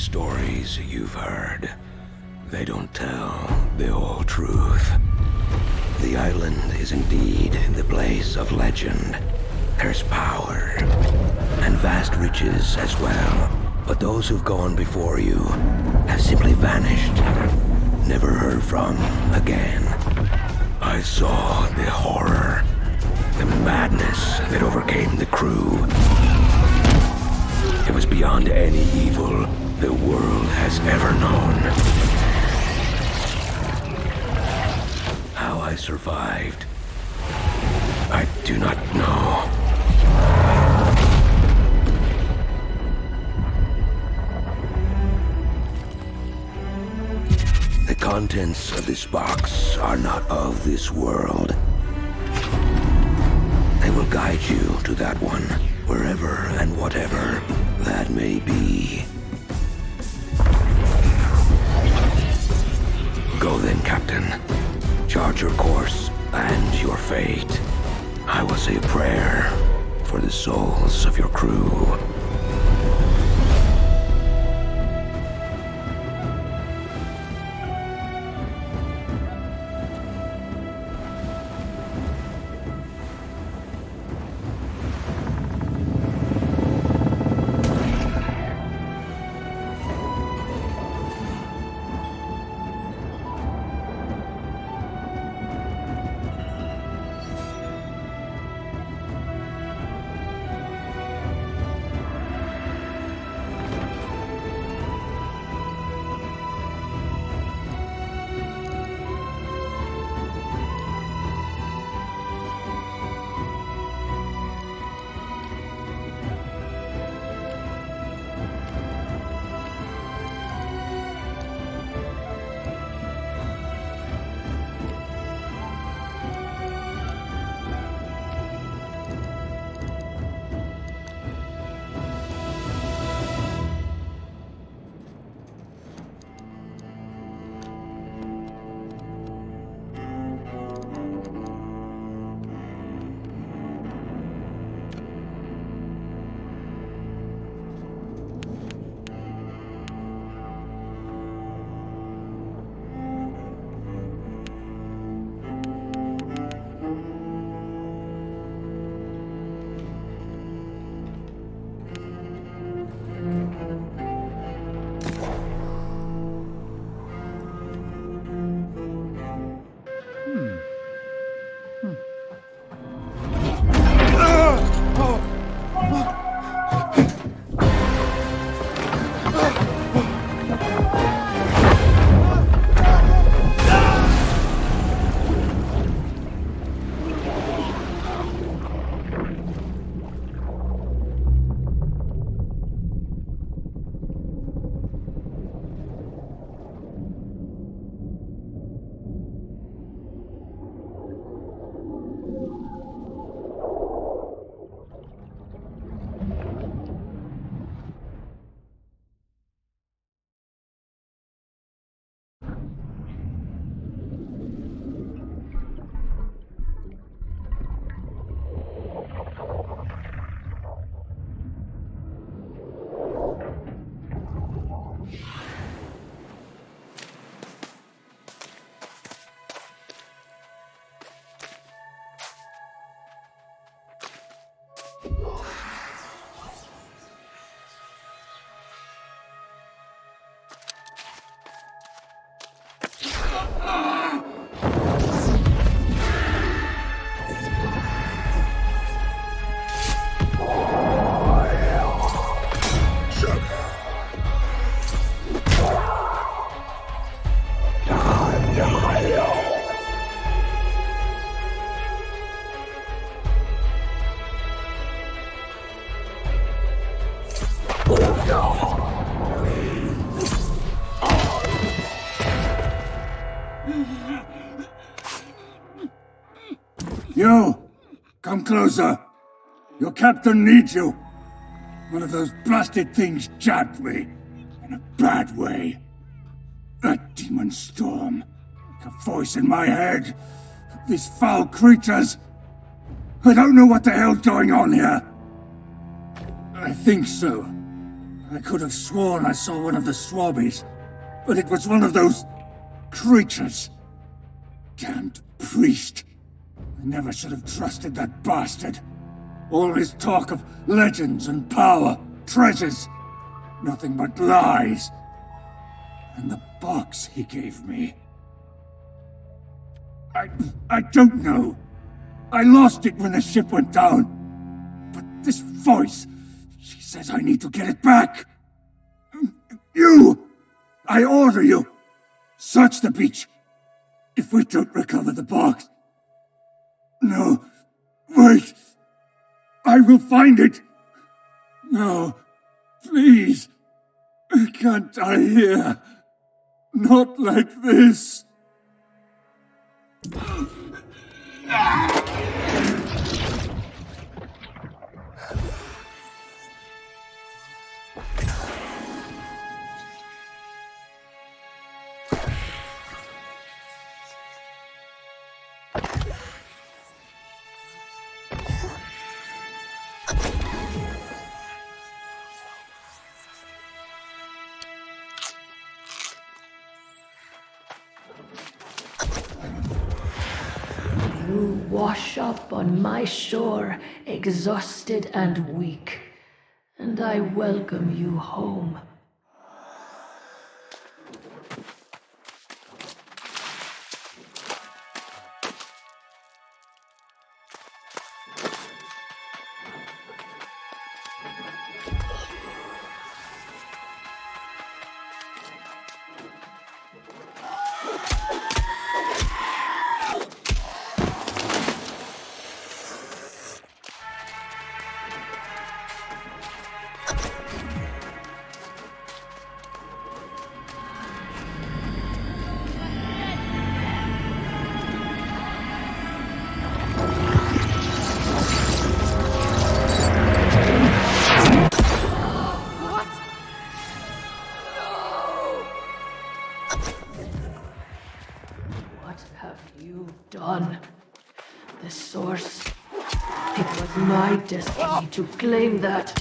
stories you've heard. They don't tell the whole truth. The island is indeed the place of legend. There's power, and vast riches as well. But those who've gone before you have simply vanished, never heard from again. I saw the horror, the madness that overcame the crew. It was beyond any evil the world has ever known. How I survived, I do not know. The contents of this box are not of this world. They will guide you to that one, wherever and whatever that may be. Go then, Captain. Chart your course and your fate. I will say a prayer for the souls of your crew. You! Come closer! Your captain needs you! One of those blasted things jabbed me. In a bad way. That demon storm. Like a voice in my head. These foul creatures. I don't know what the hell's going on here. I think so. I could have sworn I saw one of the swabbies, but it was one of those creatures. Damned priest. I never should have trusted that bastard. All his talk of legends and power, treasures, nothing but lies. And the box he gave me. I don't know. I lost it when the ship went down. But this voice, she says I need to get it back. You! I order you! Search the beach. If we don't recover the box... No. Wait. I will find it. No. Please. I can't die here. Not like this. You wash up on my shore, exhausted and weak, and I welcome you home. What have you done? The source. It was my destiny to claim that.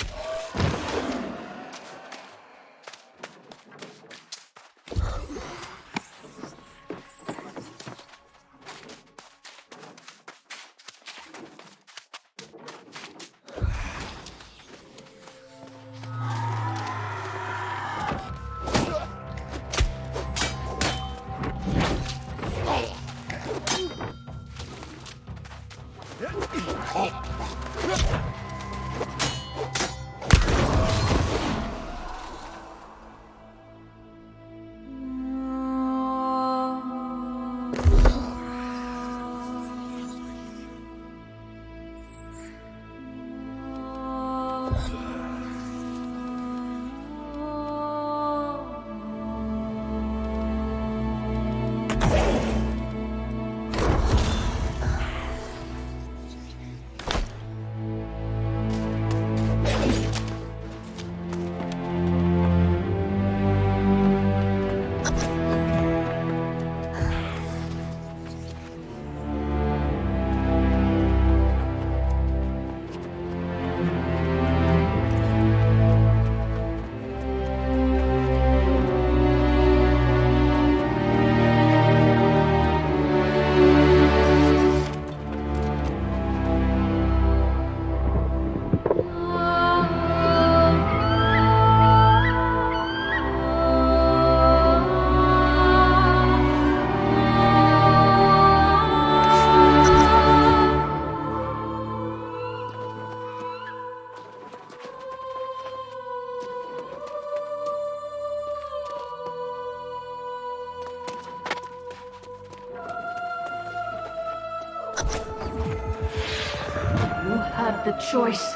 You had the choice.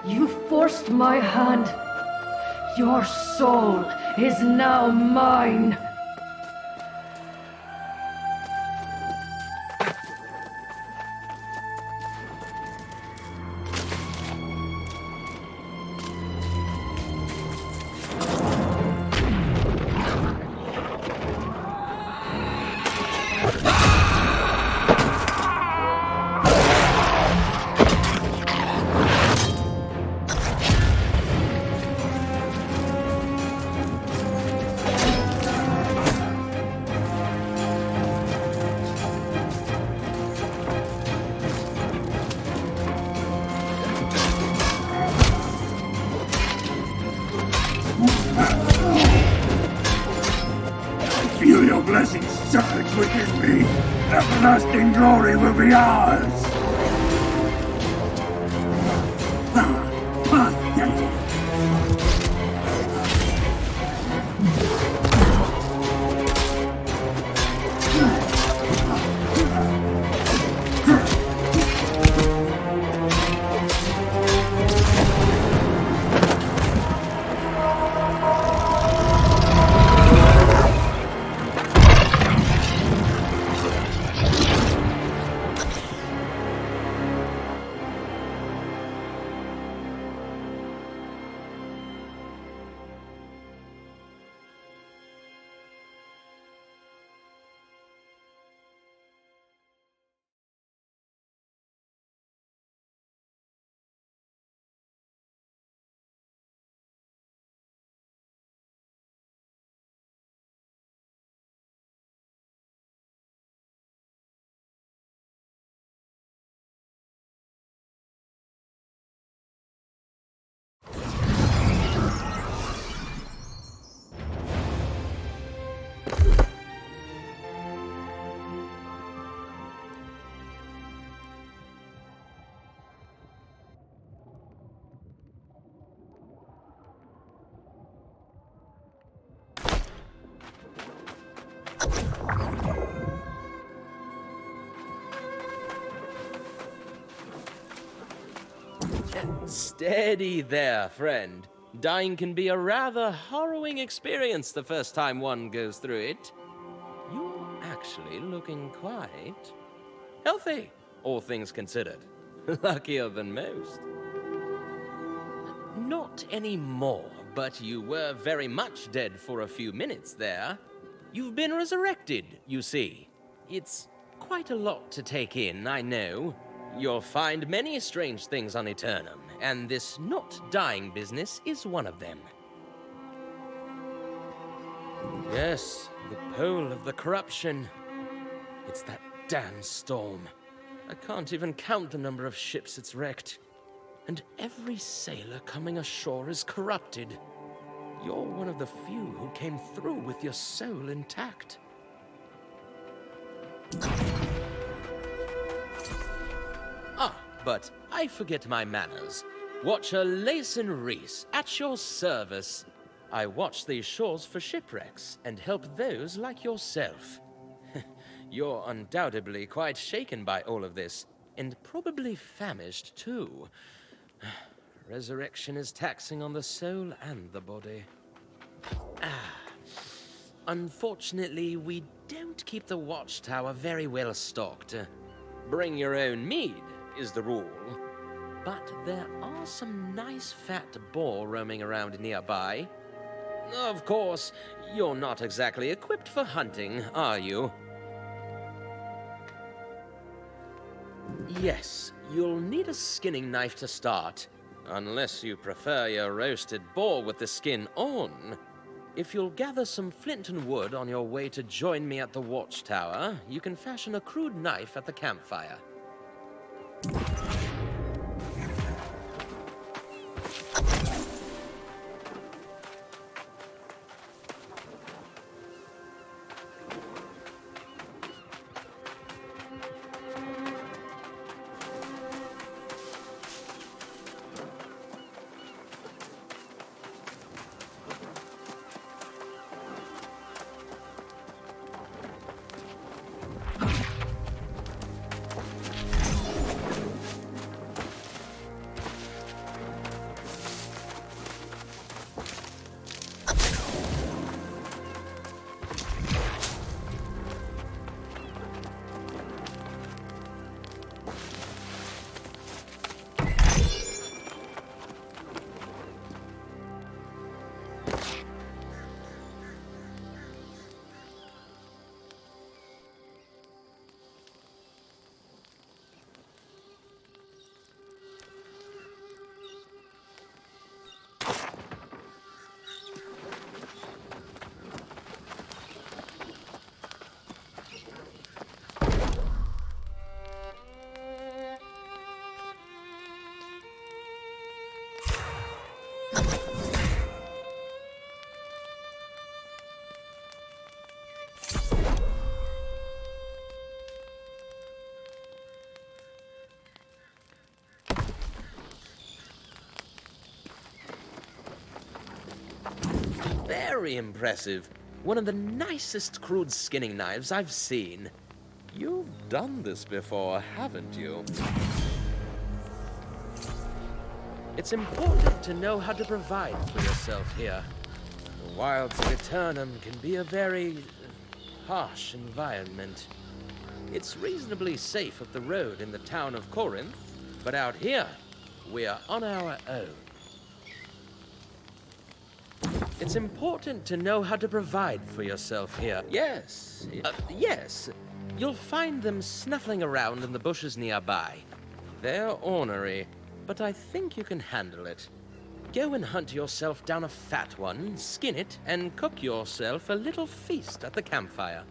You forced my hand. Your soul is now mine. Everlasting glory will be ours! Pathetic! Steady there, friend. Dying can be a rather harrowing experience the first time one goes through it. You're actually looking quite healthy, all things considered. Luckier than most. Not anymore, but you were very much dead for a few minutes there. You've been resurrected, you see. It's quite a lot to take in, I know. You'll find many strange things on Eternum, and this not dying business is one of them. Yes, the pole of the corruption. It's that damn storm. I can't even count the number of ships it's wrecked. And every sailor coming ashore is corrupted. You're one of the few who came through with your soul intact. But I forget my manners. Watcher Layson Reese, at your service. I watch these shores for shipwrecks and help those like yourself. You're undoubtedly quite shaken by all of this, and probably famished too. Resurrection is taxing on the soul and the body. Unfortunately, we don't keep the watchtower very well stocked. Bring your own mead is the rule. But there are some nice fat boar roaming around nearby. Of course, you're not exactly equipped for hunting, are you? Yes, you'll need a skinning knife to start, unless you prefer your roasted boar with the skin on. If you'll gather some flint and wood on your way to join me at the watchtower, you can fashion a crude knife at the campfire. very impressive. One of the nicest crude skinning knives I've seen. You've done this before, haven't you? It's important to know how to provide for yourself here. The wilds of Eternum can be a very harsh environment. It's reasonably safe up the road in the town of Corinth, but out here, we are on our own. It's important to know how to provide for yourself here. Yes, yes. You'll find them snuffling around in the bushes nearby. They're ornery, but I think you can handle it. Go and hunt yourself down a fat one, skin it, and cook yourself a little feast at the campfire.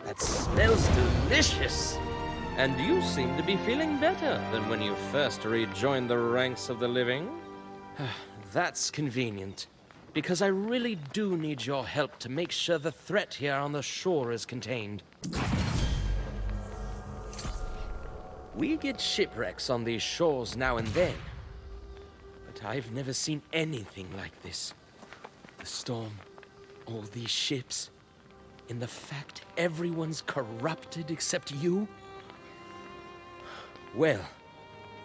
That smells delicious. And you seem to be feeling better than when you first rejoined the ranks of the living. That's convenient, because I really do need your help to make sure the threat here on the shore is contained. We get shipwrecks on these shores now and then, but I've never seen anything like this. The storm, all these ships, and the fact everyone's corrupted except you? Well,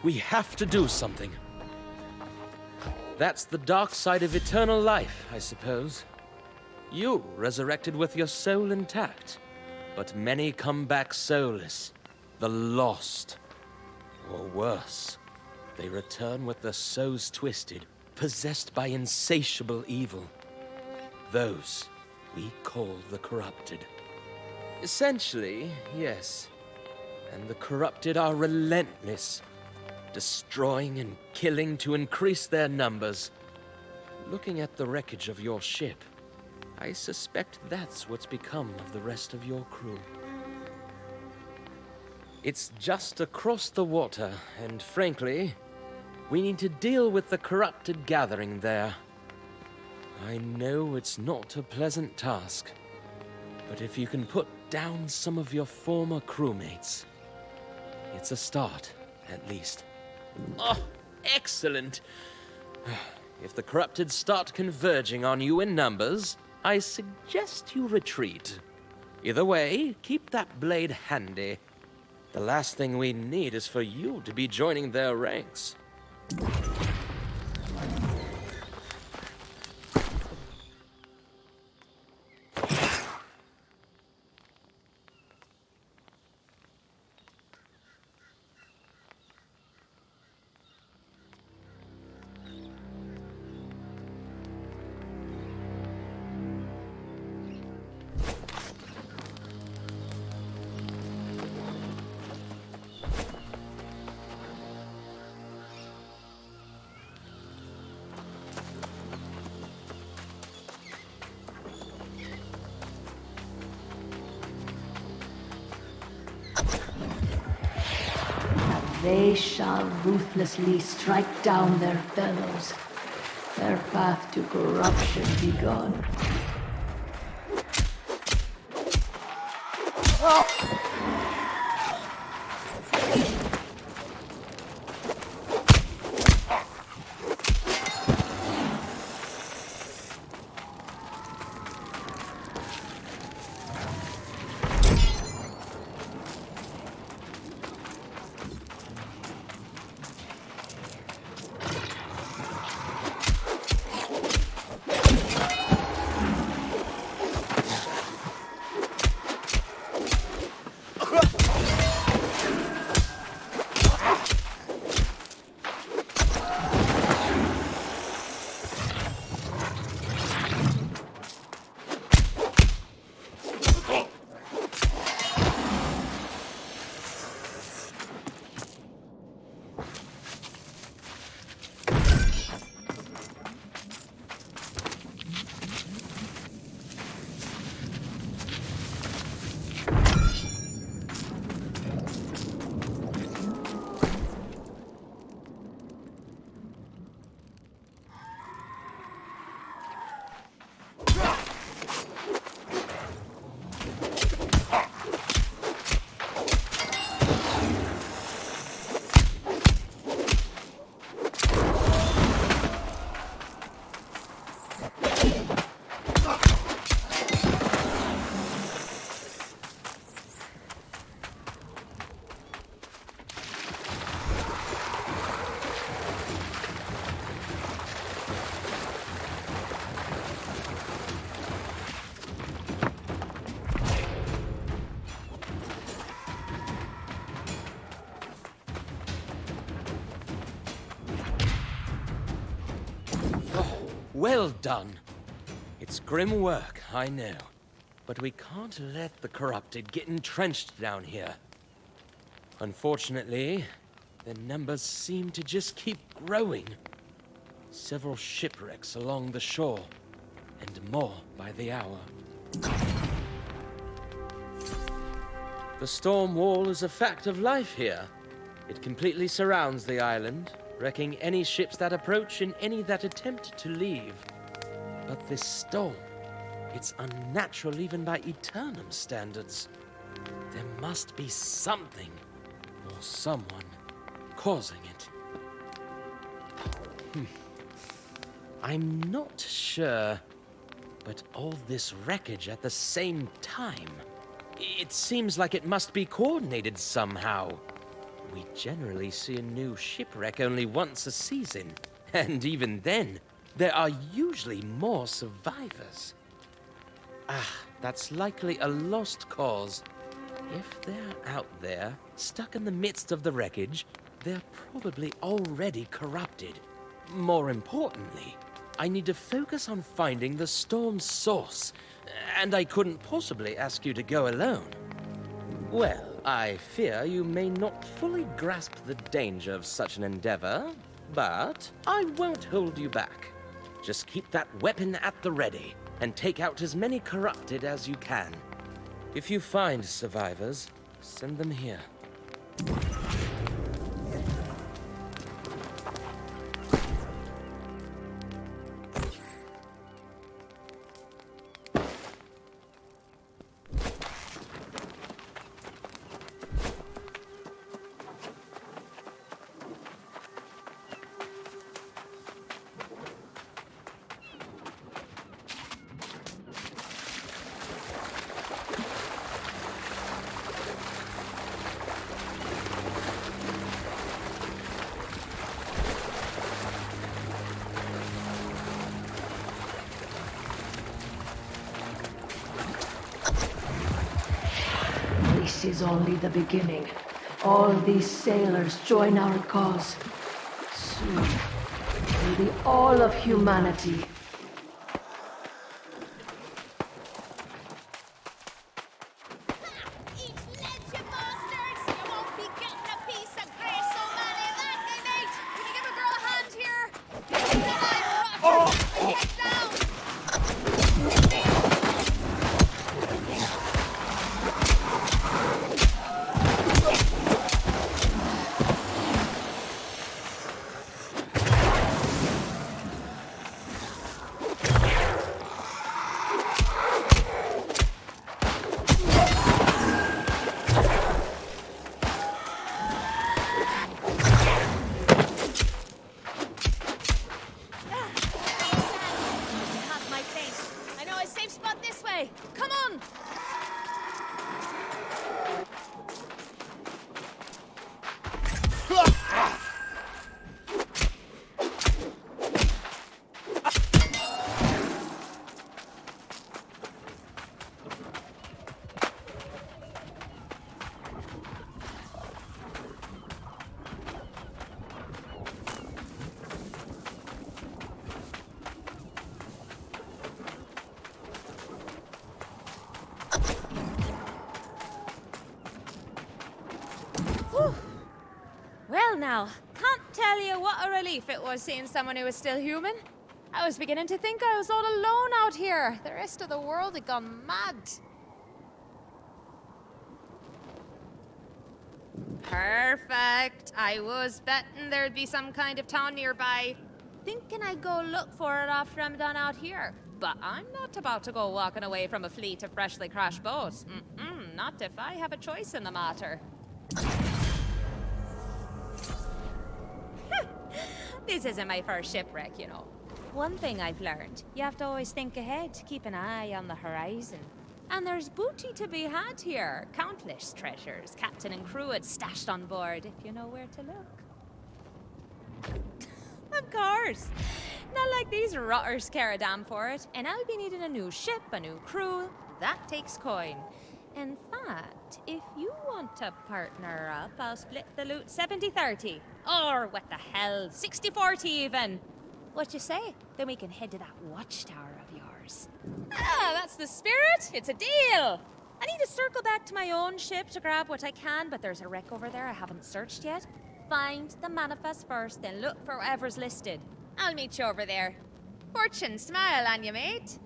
we have to do something. That's the dark side of eternal life, I suppose. You resurrected with your soul intact, but many come back soulless, the lost. Or worse, they return with their souls twisted, possessed by insatiable evil. Those we call the corrupted. Essentially, yes. And the corrupted are relentless, destroying and killing to increase their numbers. Looking at the wreckage of your ship, I suspect that's what's become of the rest of your crew. It's just across the water, and frankly, we need to deal with the corrupted gathering there. I know it's not a pleasant task, but if you can put down some of your former crewmates, it's a start, at least. Oh, excellent! If the corrupted start converging on you in numbers, I suggest you retreat. Either way, keep that blade handy. The last thing we need is for you to be joining their ranks. They shall ruthlessly strike down their fellows, their path to corruption begun. Well done. It's grim work, I know. But we can't let the corrupted get entrenched down here. Unfortunately, their numbers seem to just keep growing. Several shipwrecks along the shore, and more by the hour. The storm wall is a fact of life here. It completely surrounds the island, wrecking any ships that approach and any that attempt to leave. But this storm, it's unnatural even by Eternum standards. There must be something, or someone, causing it. I'm not sure, but all this wreckage at the same time, it seems like it must be coordinated somehow. We generally see a new shipwreck only once a season, and even then, there are usually more survivors. That's likely a lost cause. If they're out there, stuck in the midst of the wreckage, they're probably already corrupted. More importantly, I need to focus on finding the storm's source, and I couldn't possibly ask you to go alone. Well, I fear you may not fully grasp the danger of such an endeavor, but I won't hold you back. Just keep that weapon at the ready, and take out as many corrupted as you can. If you find survivors, send them here. is only the beginning. All these sailors join our cause. Soon, it will be all of humanity. Eat lead, you bastards! You won't be getting a piece of grace, so many like me, mate! Can you give a girl a hand here? Get down! Past my face. I know a safe spot this way. Come on! Whew. Well now, can't tell you what a relief it was seeing someone who was still human. I was beginning to think I was all alone out here. The rest of the world had gone mad. Perfect. I was betting there'd be some kind of town nearby. Thinking I'd go look for it after I'm done out here. But I'm not about to go walking away from a fleet of freshly crashed boats. Not if I have a choice in the matter. This isn't my first shipwreck, you know. One thing I've learned, you have to always think ahead, keep an eye on the horizon. And there's booty to be had here. Countless treasures, captain and crew had stashed on board, if you know where to look. Of course. Not like these rotters care a damn for it. And I'll be needing a new ship, a new crew. That takes coin. In fact, if you want to partner up, I'll split the loot 70-30. Or what the hell, 60-40 even. What you say? Then we can head to that watchtower of yours. Ah, that's the spirit. It's a deal. I need to circle back to my own ship to grab what I can, but there's a wreck over there I haven't searched yet. Find the manifest first, then look for whatever's listed. I'll meet you over there. Fortune smile on you, mate.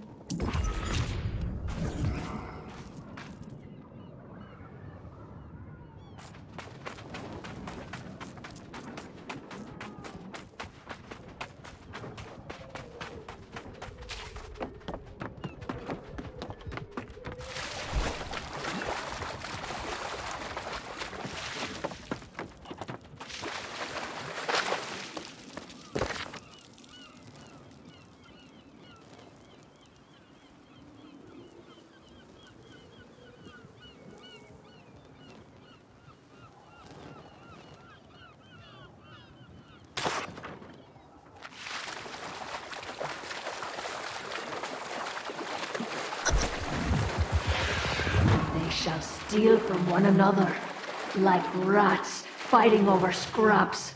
Shall steal from one another, like rats fighting over scraps.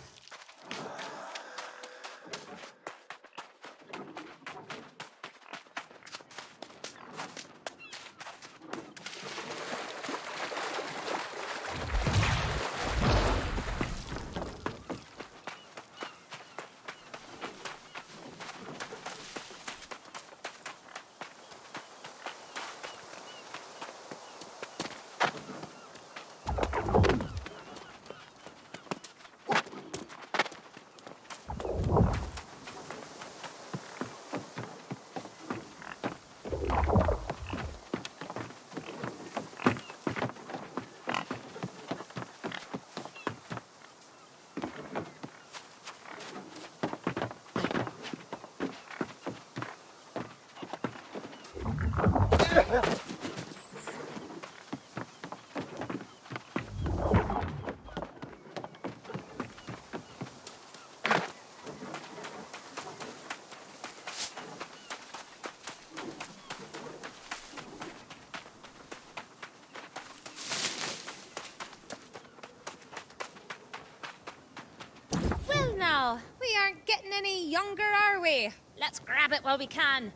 getting any younger, are we? Let's grab it while we can.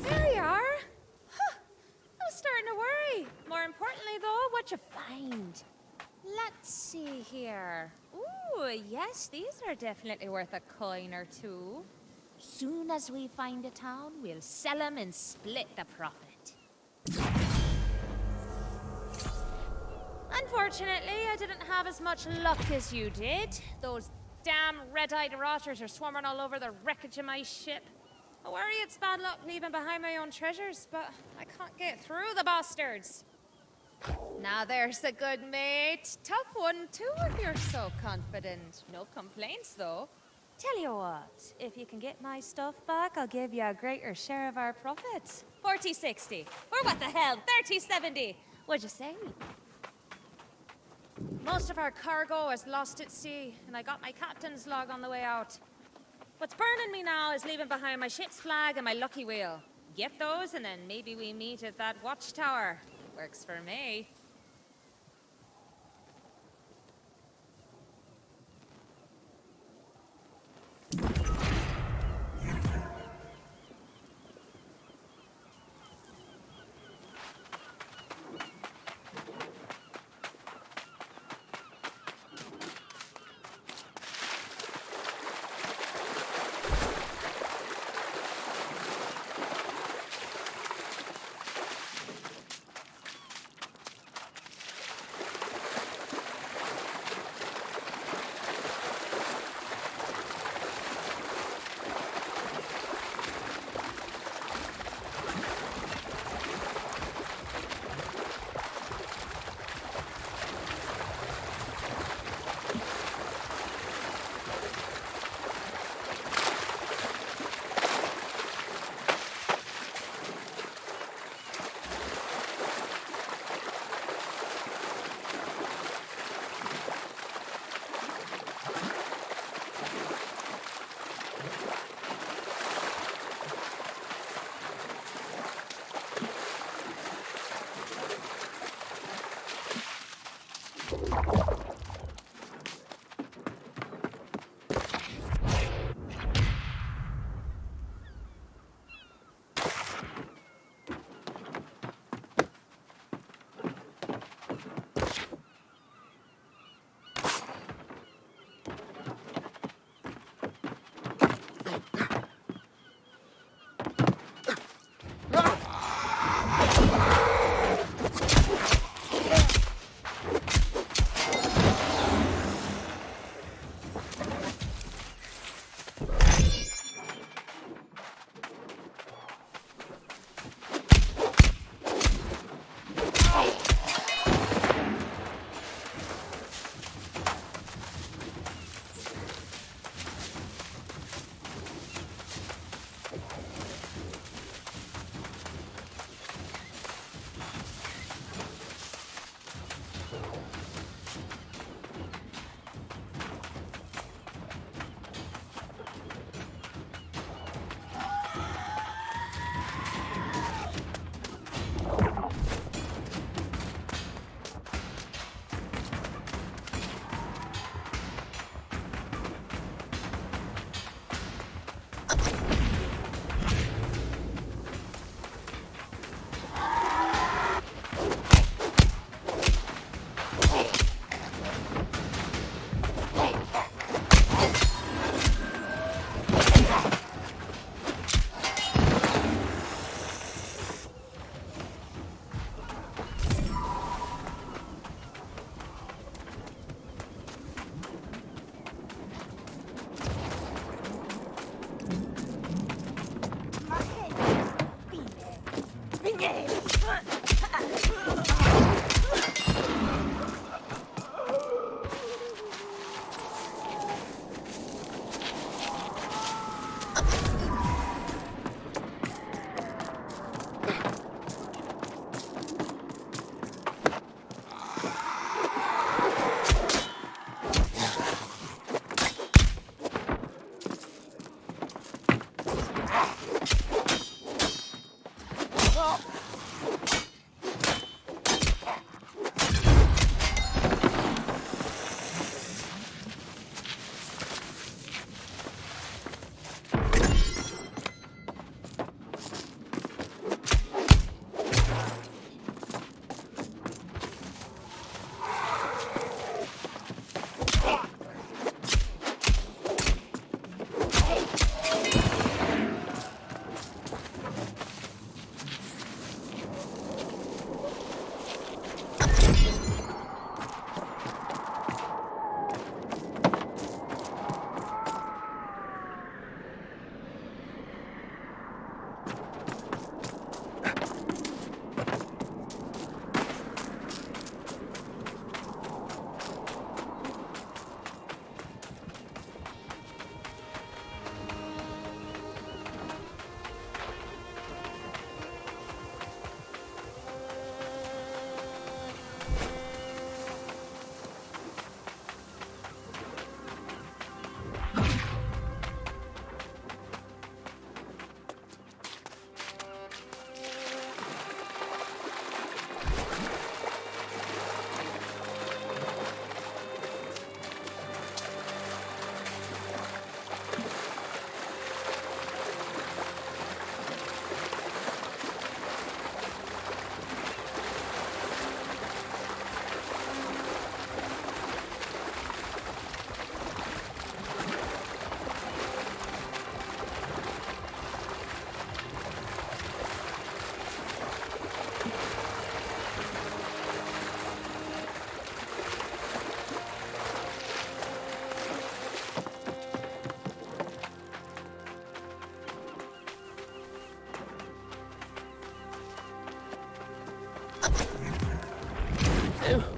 There you are. Huh. I was starting to worry. More importantly, though, what you find? Let's see here. Ooh, yes, these are definitely worth a coin or two. Soon as we find a town, we'll sell them and split the profit. Unfortunately, I didn't have as much luck as you did. Those damn red-eyed rotters are swarming all over the wreckage of my ship. I worry it's bad luck leaving behind my own treasures, but I can't get through the bastards. Now there's a good mate. Tough one too if you're so confident. No complaints though. Tell you what, if you can get my stuff back, I'll give you a greater share of our profits. 40-60. Or what the hell, 30-70. What'd you say? Most of our cargo is lost at sea, and I got my captain's log on the way out. What's burning me now is leaving behind my ship's flag and my lucky wheel. Get those, and then maybe we meet at that watchtower. Works for me.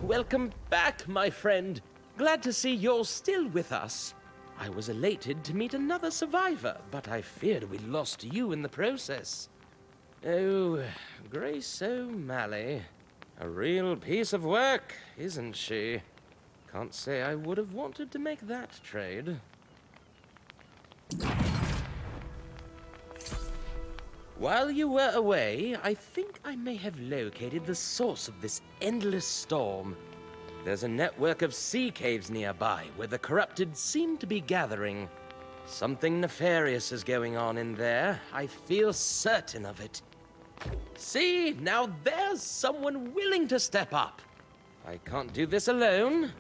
Welcome back, my friend. Glad to see you're still with us. I was elated to meet another survivor, but I feared we'd lost you in the process. Oh, Grace O'Malley. A real piece of work, isn't she? Can't say I would have wanted to make that trade. While you were away, I think I may have located the source of this endless storm. There's a network of sea caves nearby where the corrupted seem to be gathering. Something nefarious is going on in there. I feel certain of it. See, now there's someone willing to step up. I can't do this alone.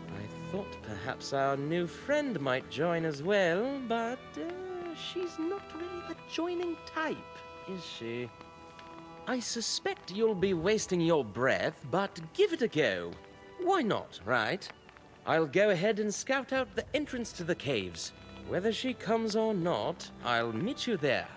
I thought perhaps our new friend might join as well, but she's not really the joining type, is she? I suspect you'll be wasting your breath, but give it a go. Why not, right? I'll go ahead and scout out the entrance to the caves. Whether she comes or not, I'll meet you there.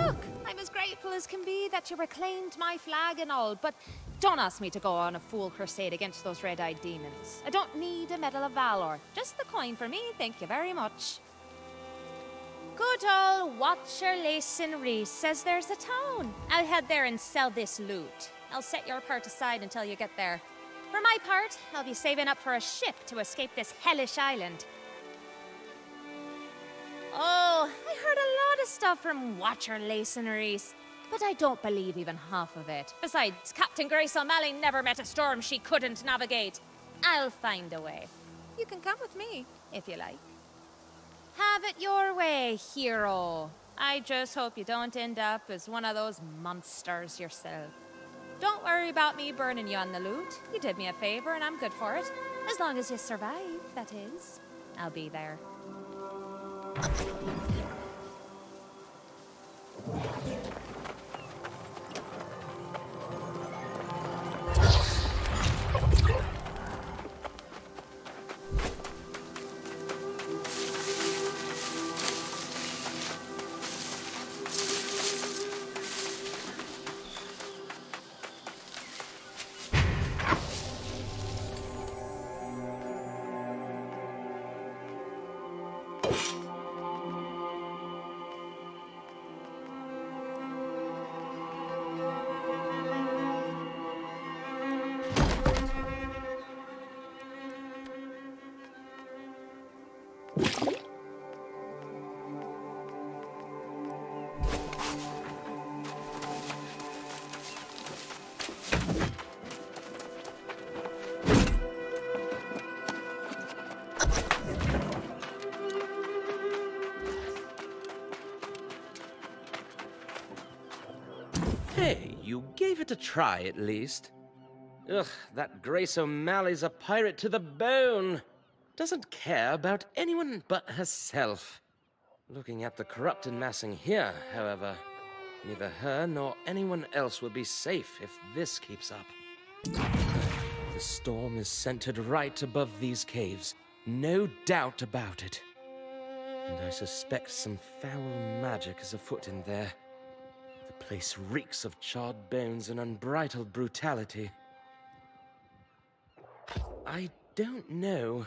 Look, I'm as grateful as can be that you reclaimed my flag and all, but don't ask me to go on a fool crusade against those red-eyed demons. I don't need a Medal of Valor. Just the coin for me, thank you very much. Good old Watcher Lacen Reese says there's a town. I'll head there and sell this loot. I'll set your part aside until you get there. For my part, I'll be saving up for a ship to escape this hellish island. Oh, I heard a lot of stuff from Watcher Lacen Reese, but I don't believe even half of it. Besides, Captain Grace O'Malley never met a storm she couldn't navigate. I'll find a way. You can come with me, if you like. Have it your way, hero. I just hope you don't end up as one of those monsters yourself. Don't worry about me burning you on the loot. You did me a favor and I'm good for it. As long as you survive, that is. I'll be there. Hey, you gave it a try at least. Ugh, that Grace O'Malley's a pirate to the bone. Doesn't care about anyone but herself. Looking at the corrupted massing here, however, neither her nor anyone else will be safe if this keeps up. The storm is centered right above these caves, no doubt about it. And I suspect some foul magic is afoot in there. The place reeks of charred bones and unbridled brutality. I don't know.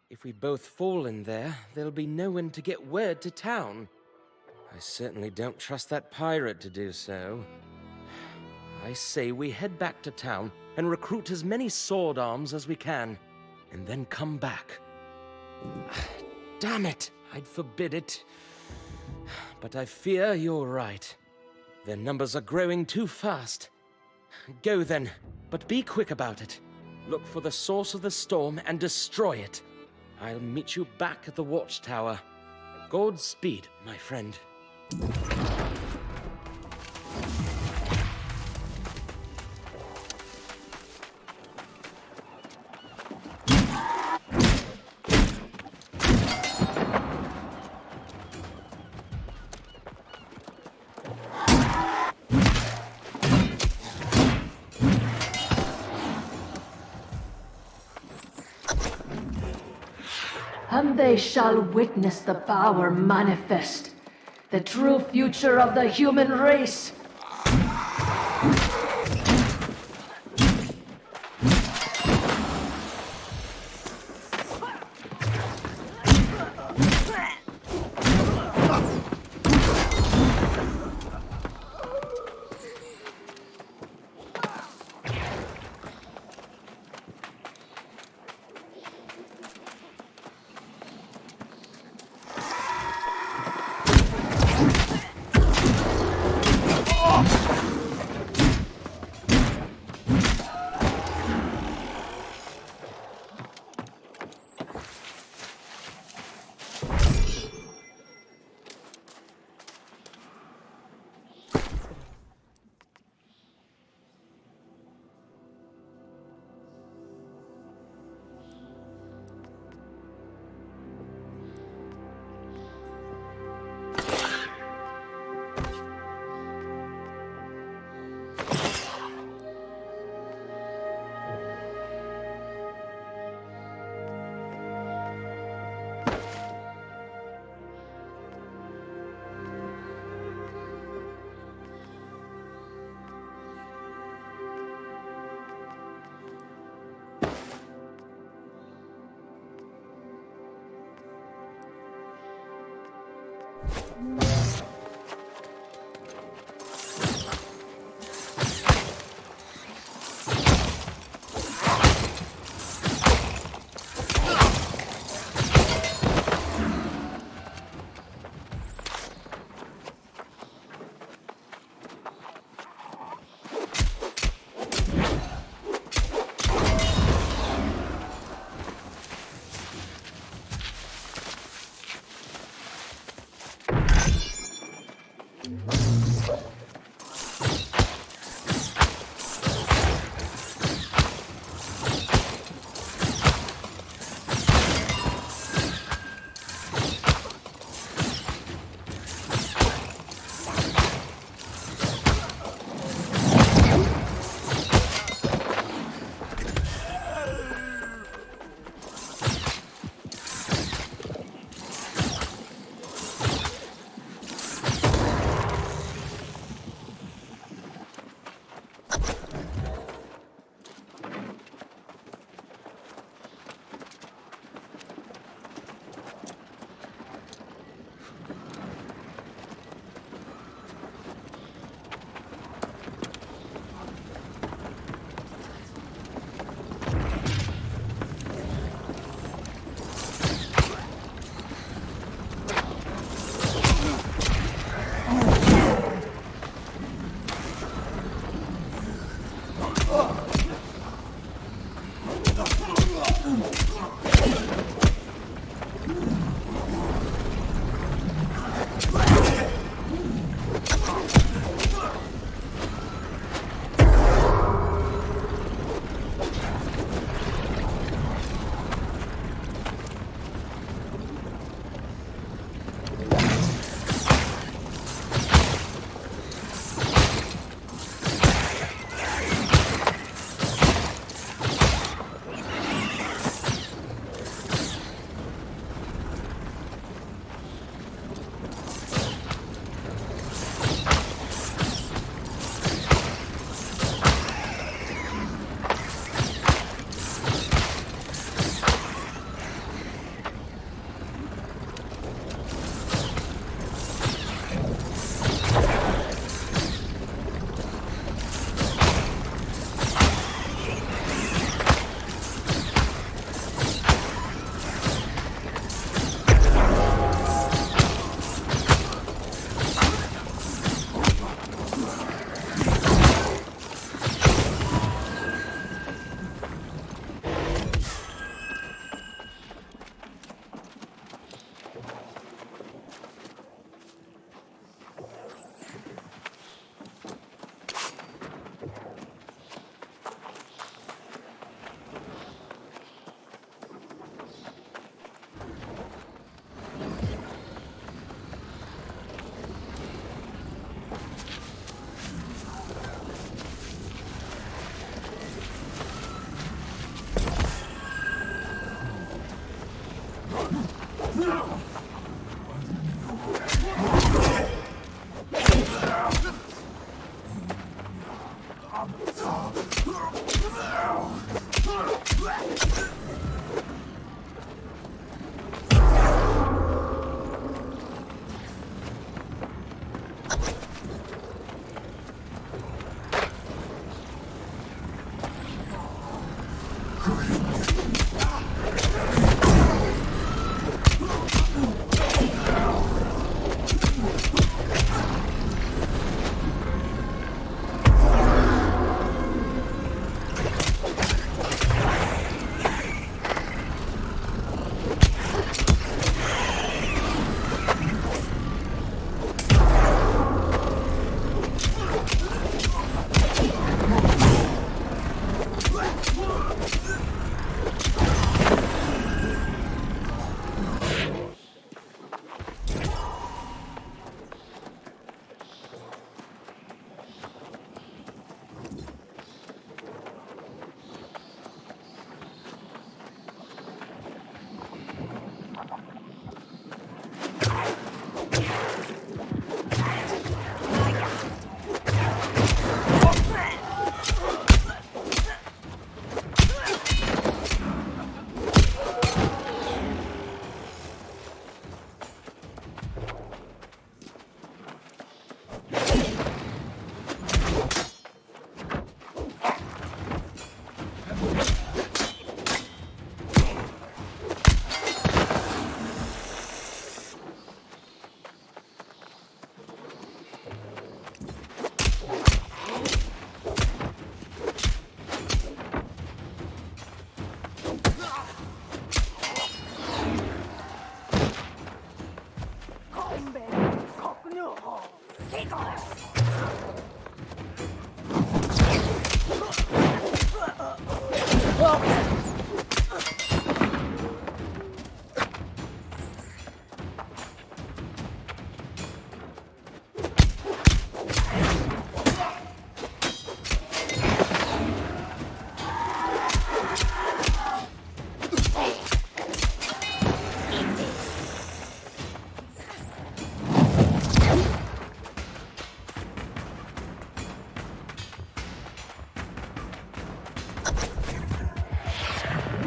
If we both fall in there, there'll be no one to get word to town. I certainly don't trust that pirate to do so. I say we head back to town and recruit as many sword arms as we can, and then come back. Damn it! I'd forbid it. But I fear you're right. Their numbers are growing too fast. Go then, but be quick about it. Look for the source of the storm and destroy it. I'll meet you back at the watchtower. Godspeed, my friend. And they shall witness the power manifest, the true future of the human race.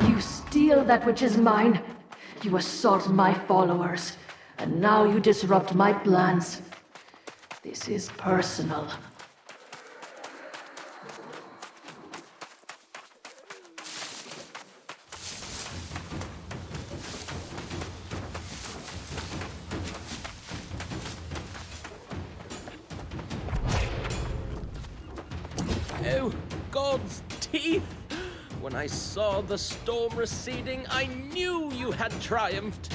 You steal that which is mine. You assault my followers. And now you disrupt my plans. This is personal. Oh, God's teeth! When I saw the storm receding, I knew you had triumphed.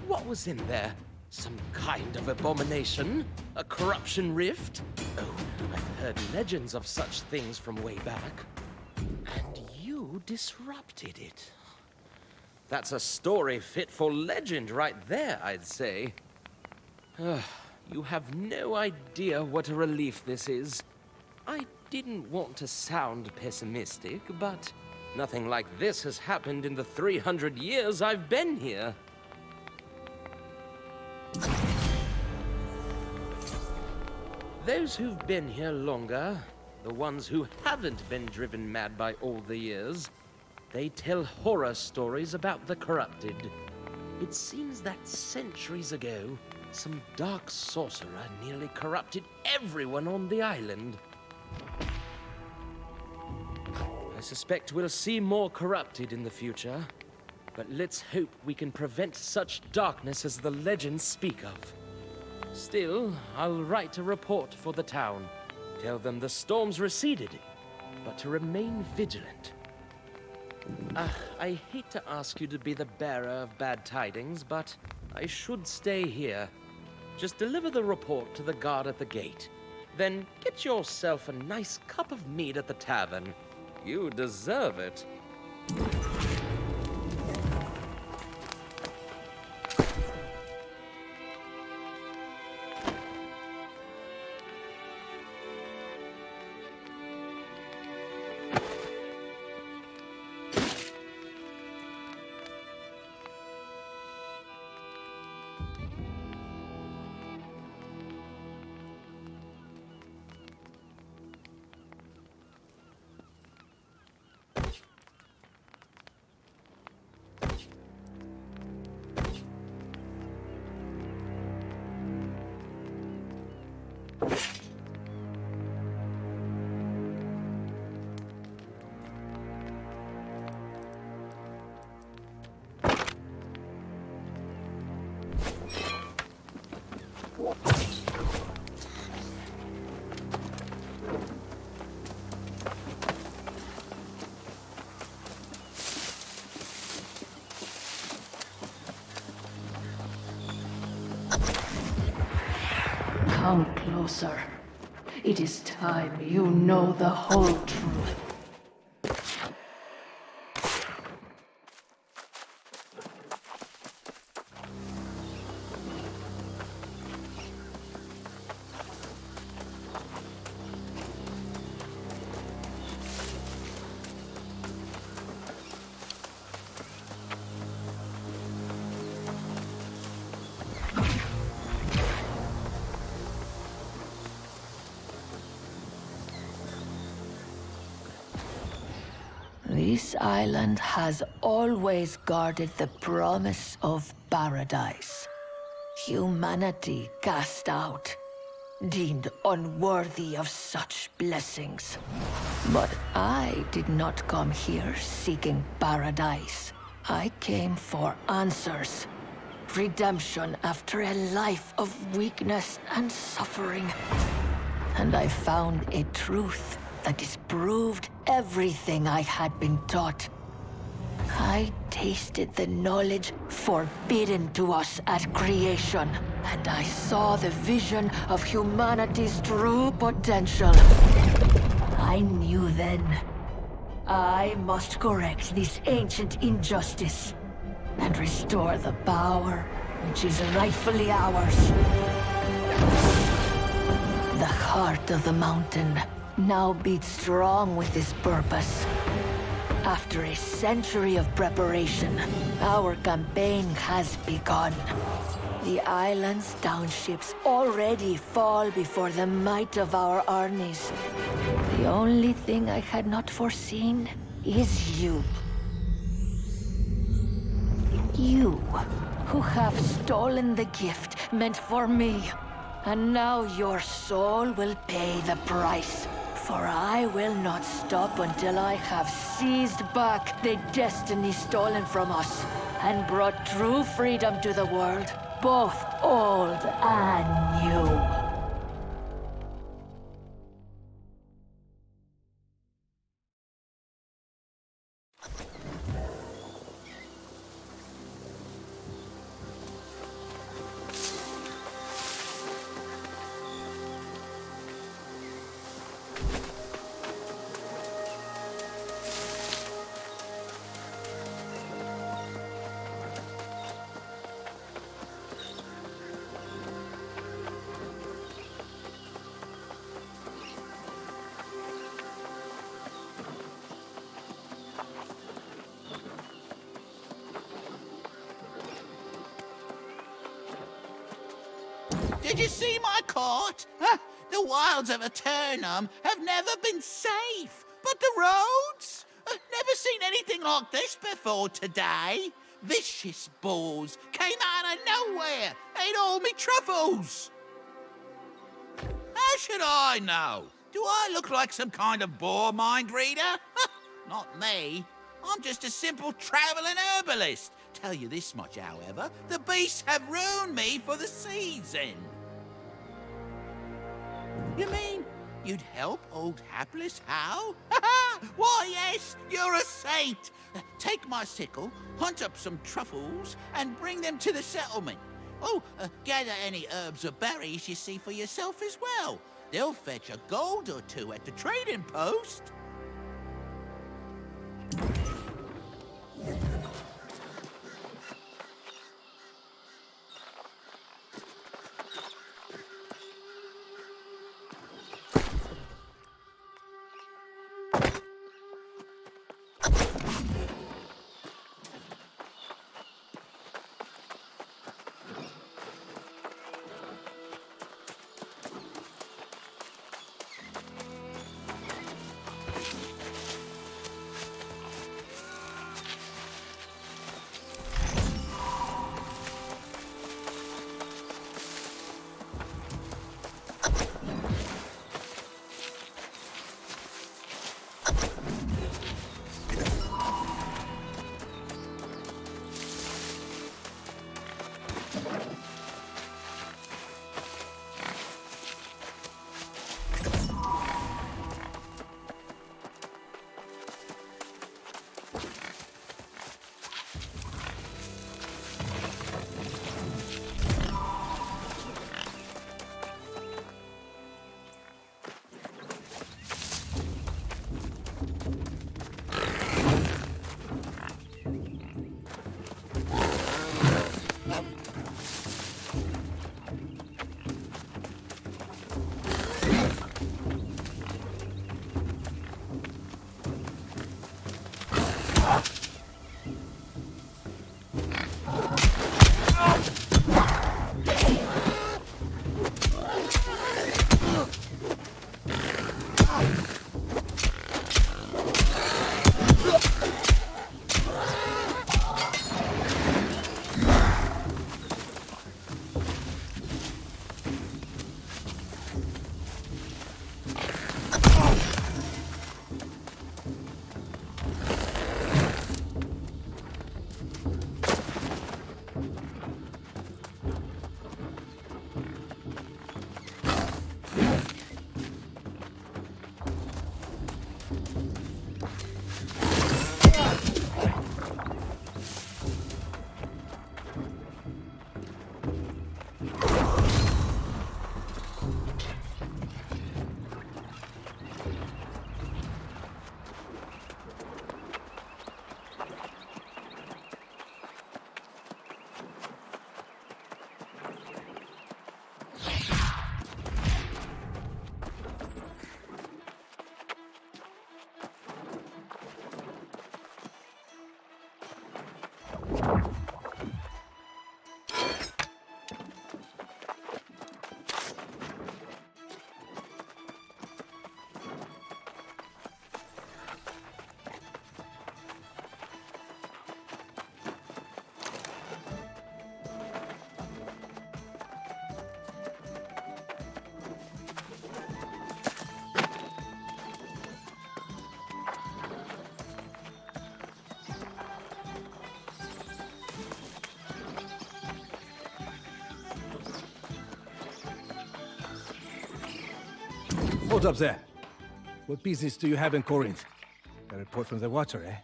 What was in there? Some kind of abomination? A corruption rift? Oh, I've heard legends of such things from way back. And you disrupted it. That's a story fit for legend right there, I'd say. You have no idea what a relief this is. I didn't want to sound pessimistic, but nothing like this has happened in the 300 years I've been here. Those who've been here longer, the ones who haven't been driven mad by all the years, they tell horror stories about the corrupted. It seems that centuries ago, some dark sorcerer nearly corrupted everyone on the island. I suspect we'll see more corrupted in the future, but let's hope we can prevent such darkness as the legends speak of. Still, I'll write a report for the town. Tell them the storm's receded, but to remain vigilant. I hate to ask you to be the bearer of bad tidings, but I should stay here. Just deliver the report to the guard at the gate. Then get yourself a nice cup of mead at the tavern. You deserve it. Come closer. It is time you know the whole truth. This island has always guarded the promise of paradise. Humanity cast out, deemed unworthy of such blessings. But I did not come here seeking paradise. I came for answers. Redemption after a life of weakness and suffering. And I found a truth that disproved everything I had been taught. I tasted the knowledge forbidden to us at creation, and I saw the vision of humanity's true potential. I knew then, I must correct this ancient injustice and restore the power which is rightfully ours. The heart of the mountain now beats strong with this purpose. After a century of preparation, our campaign has begun. The island's townships already fall before the might of our armies. The only thing I had not foreseen is you. You, who have stolen the gift meant for me. And now your soul will pay the price. For I will not stop until I have seized back the destiny stolen from us and brought true freedom to the world, both old and new. Did you see my court? Huh? The wilds of Eternum have never been safe. But the roads? Never seen anything like this before today. Vicious bulls came out of nowhere, ate all me truffles. How should I know? Do I look like some kind of boar mind reader? Not me. I'm just a simple traveling herbalist. Tell you this much, however, the beasts have ruined me for the season. You mean you'd help old hapless Hal? Why, yes, you're a saint. Take my sickle, hunt up some truffles, and bring them to the settlement. Oh, gather any herbs or berries you see for yourself as well. They'll fetch a gold or two at the trading post. Hold up there. What business do you have in Corinth? A report from the Watcher, eh?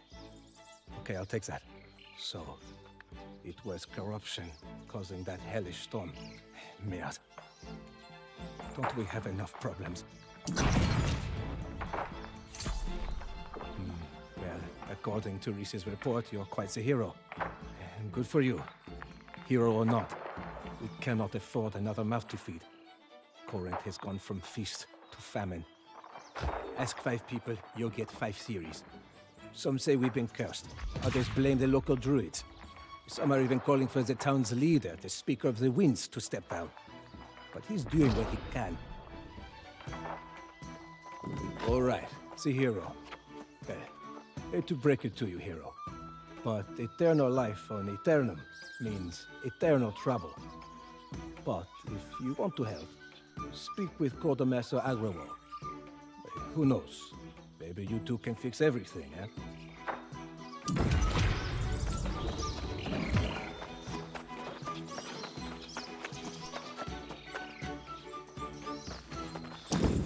Okay, I'll take that. So, it was corruption causing that hellish storm. Merde. Don't we have enough problems? Well, according to Reese's report, you're quite the hero. And good for you. Hero or not, we cannot afford another mouth to feed. Corinth has gone from feast to famine. Ask 5 people, you'll get 5 theories. Some say we've been cursed. Others blame the local druids. Some are even calling for the town's leader, the Speaker of the Winds, to step down. But he's doing what he can. All right, the hero. Well, hate to break it to you, hero. But eternal life on Eternum means eternal trouble. But if you want to help, speak with Quartermaster Agrawal. Who knows? Maybe you two can fix everything, eh?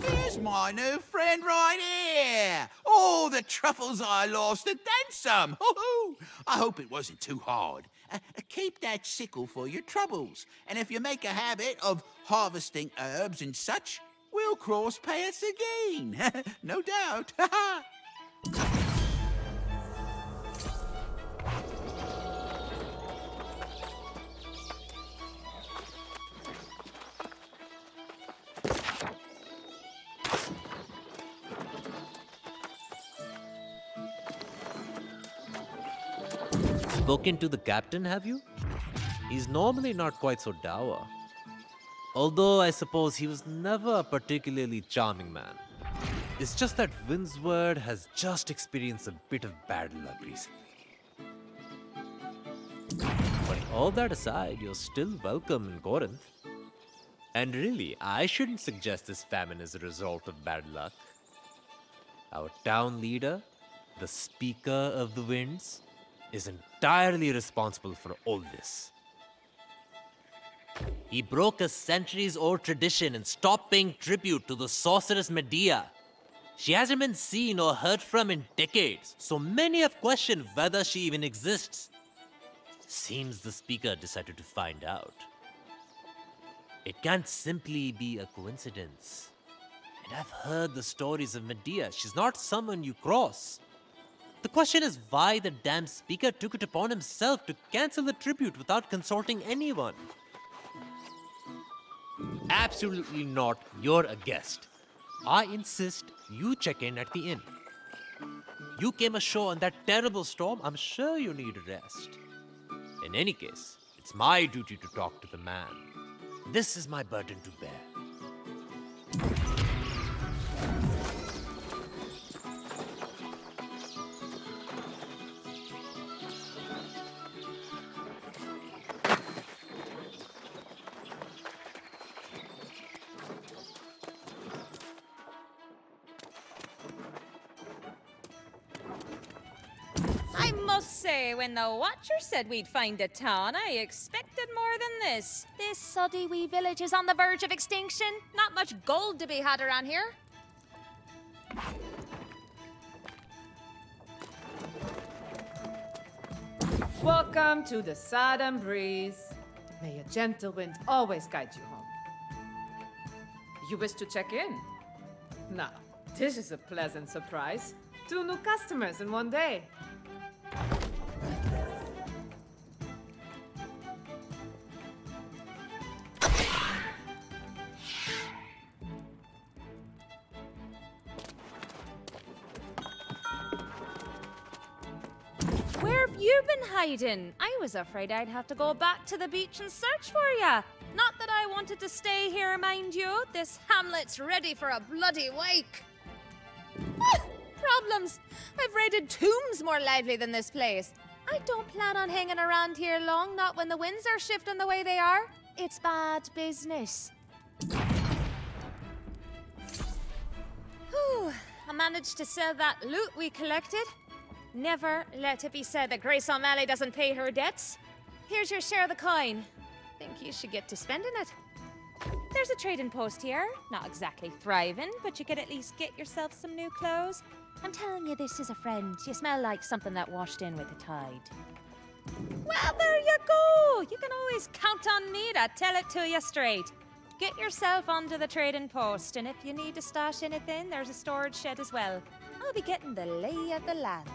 Here's my new friend right here. All the truffles I lost and then some. Hoo-hoo. I hope it wasn't too hard. Keep that sickle for your troubles. And if you make a habit of harvesting herbs and such, we'll cross paths again. No doubt. Spoken to the captain, have you? He's normally not quite so dour. Although I suppose he was never a particularly charming man. It's just that Windsward has just experienced a bit of bad luck recently. But all that aside, you're still welcome in Corinth. And really, I shouldn't suggest this famine is a result of bad luck. Our town leader, the Speaker of the Winds, is entirely responsible for all this. He broke a centuries-old tradition and stopped paying tribute to the sorceress Medea. She hasn't been seen or heard from in decades, so many have questioned whether she even exists. Seems the Speaker decided to find out. It can't simply be a coincidence. And I've heard the stories of Medea. She's not someone you cross. The question is why the damn speaker took it upon himself to cancel the tribute without consulting anyone. Absolutely not. You're a guest. I insist you check in at the inn. You came ashore in that terrible storm. I'm sure you need rest. In any case, it's my duty to talk to the man. This is my burden to bear. I must say, when the Watcher said we'd find a town, I expected more than this. This soddy wee village is on the verge of extinction. Not much gold to be had around here. Welcome to the Southern Breeze. May a gentle wind always guide you home. You wish to check in? Now, this is a pleasant surprise. 2 new customers in one day. Where have you been hiding? I was afraid I'd have to go back to the beach and search for you. Not that I wanted to stay here, mind you. This hamlet's ready for a bloody wake. Problems. I've raided tombs more lively than this place. I don't plan on hanging around here long, not when the winds are shifting the way they are. It's bad business. Whew. I managed to sell that loot we collected. Never let it be said that Grace O'Malley doesn't pay her debts. Here's your share of the coin. Think you should get to spending it. There's a trading post here. Not exactly thriving, but you could at least get yourself some new clothes. I'm telling you, this is a friend. You smell like something that washed in with the tide. Well, there you go. You can always count on me to tell it to you straight. Get yourself onto the trading post, and if you need to stash anything, there's a storage shed as well. I'll be getting the lay of the land.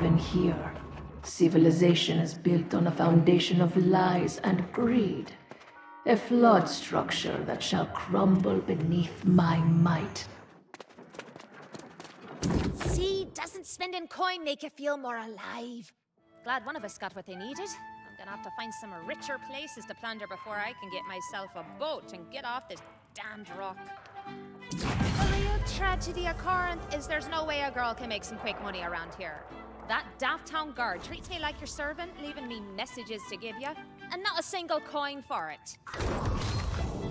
even here. Civilization is built on a foundation of lies and greed. A flawed structure that shall crumble beneath my might. See, doesn't spending coin make you feel more alive? Glad one of us got what they needed. I'm gonna have to find some richer places to plunder before I can get myself a boat and get off this damned rock. The real tragedy of Corinth is there's no way a girl can make some quick money around here. That daft town guard treats me like your servant, leaving me messages to give you, and not a single coin for it.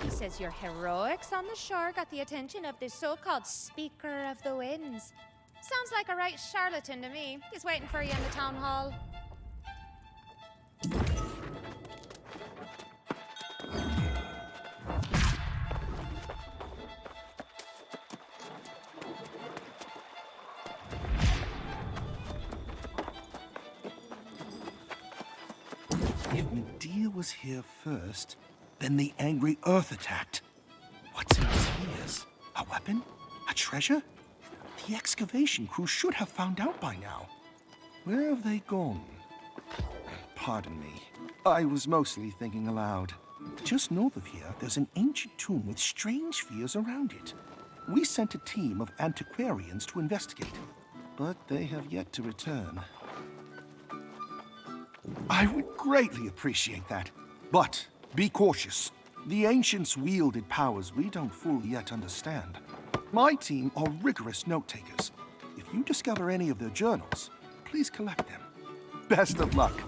He says your heroics on the shore got the attention of this so-called Speaker of the Winds. Sounds like a right charlatan to me. He's waiting for you in the town hall. If Medea was here first, then the angry Earth attacked. What's in these spheres? A weapon? A treasure? The excavation crew should have found out by now. Where have they gone? Pardon me. I was mostly thinking aloud. Just north of here, there's an ancient tomb with strange spheres around it. We sent a team of antiquarians to investigate, but they have yet to return. I would greatly appreciate that. But be cautious. The ancients wielded powers we don't fully yet understand. My team are rigorous note-takers. If you discover any of their journals, please collect them. Best of luck.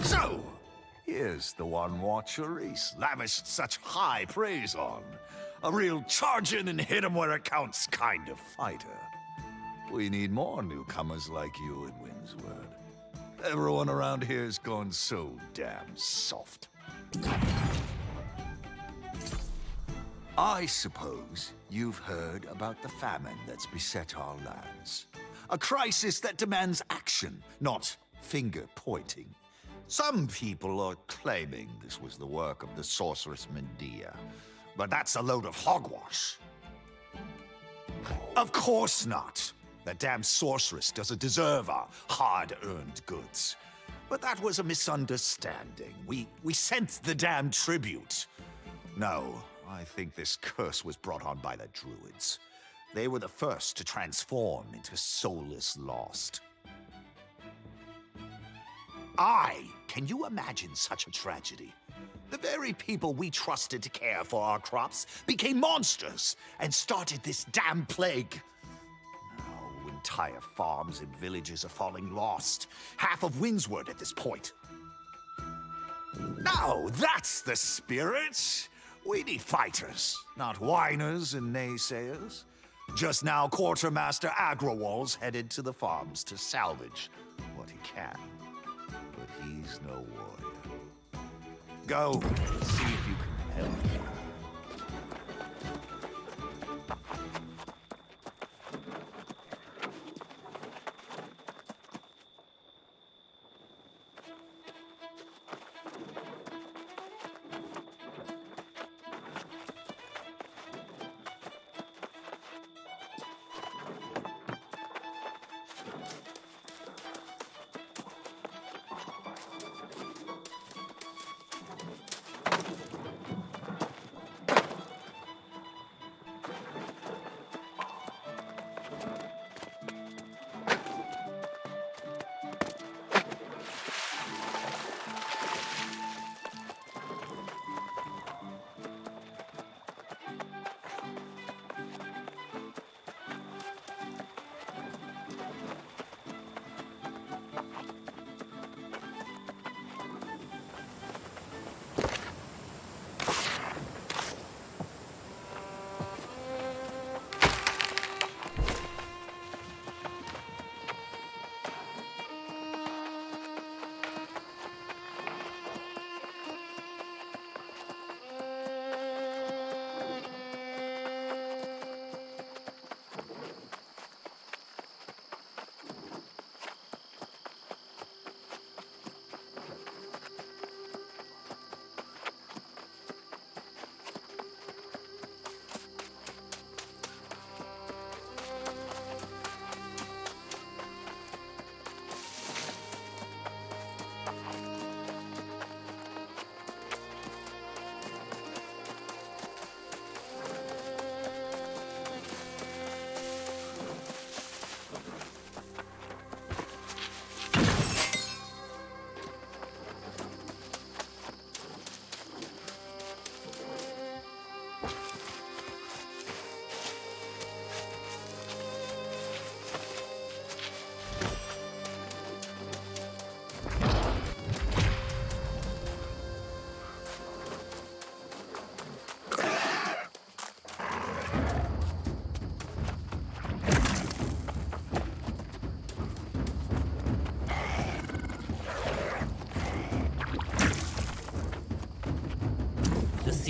So, here's the one watcher Reese lavished such high praise on. A real charge in and hit 'em where it counts kind of fighter. We need more newcomers like you in Windsward. Everyone around here's gone so damn soft. I suppose you've heard about the famine that's beset our lands. A crisis that demands action, not finger-pointing. Some people are claiming this was the work of the sorceress Medea, but that's a load of hogwash. Of course not. That damn sorceress doesn't deserve our hard-earned goods. But that was a misunderstanding. We sent the damn tribute. No, I think this curse was brought on by the druids. They were the first to transform into soulless lost. Can you imagine such a tragedy? The very people we trusted to care for our crops became monsters and started this damn plague. Now entire farms and villages are falling lost. Half of Windsward at this point. Now that's the spirit. We need fighters, not whiners and naysayers. Just now, Quartermaster Agrawal's headed to the farms to salvage what he can. But he's no warrior. Go, see if you can help me.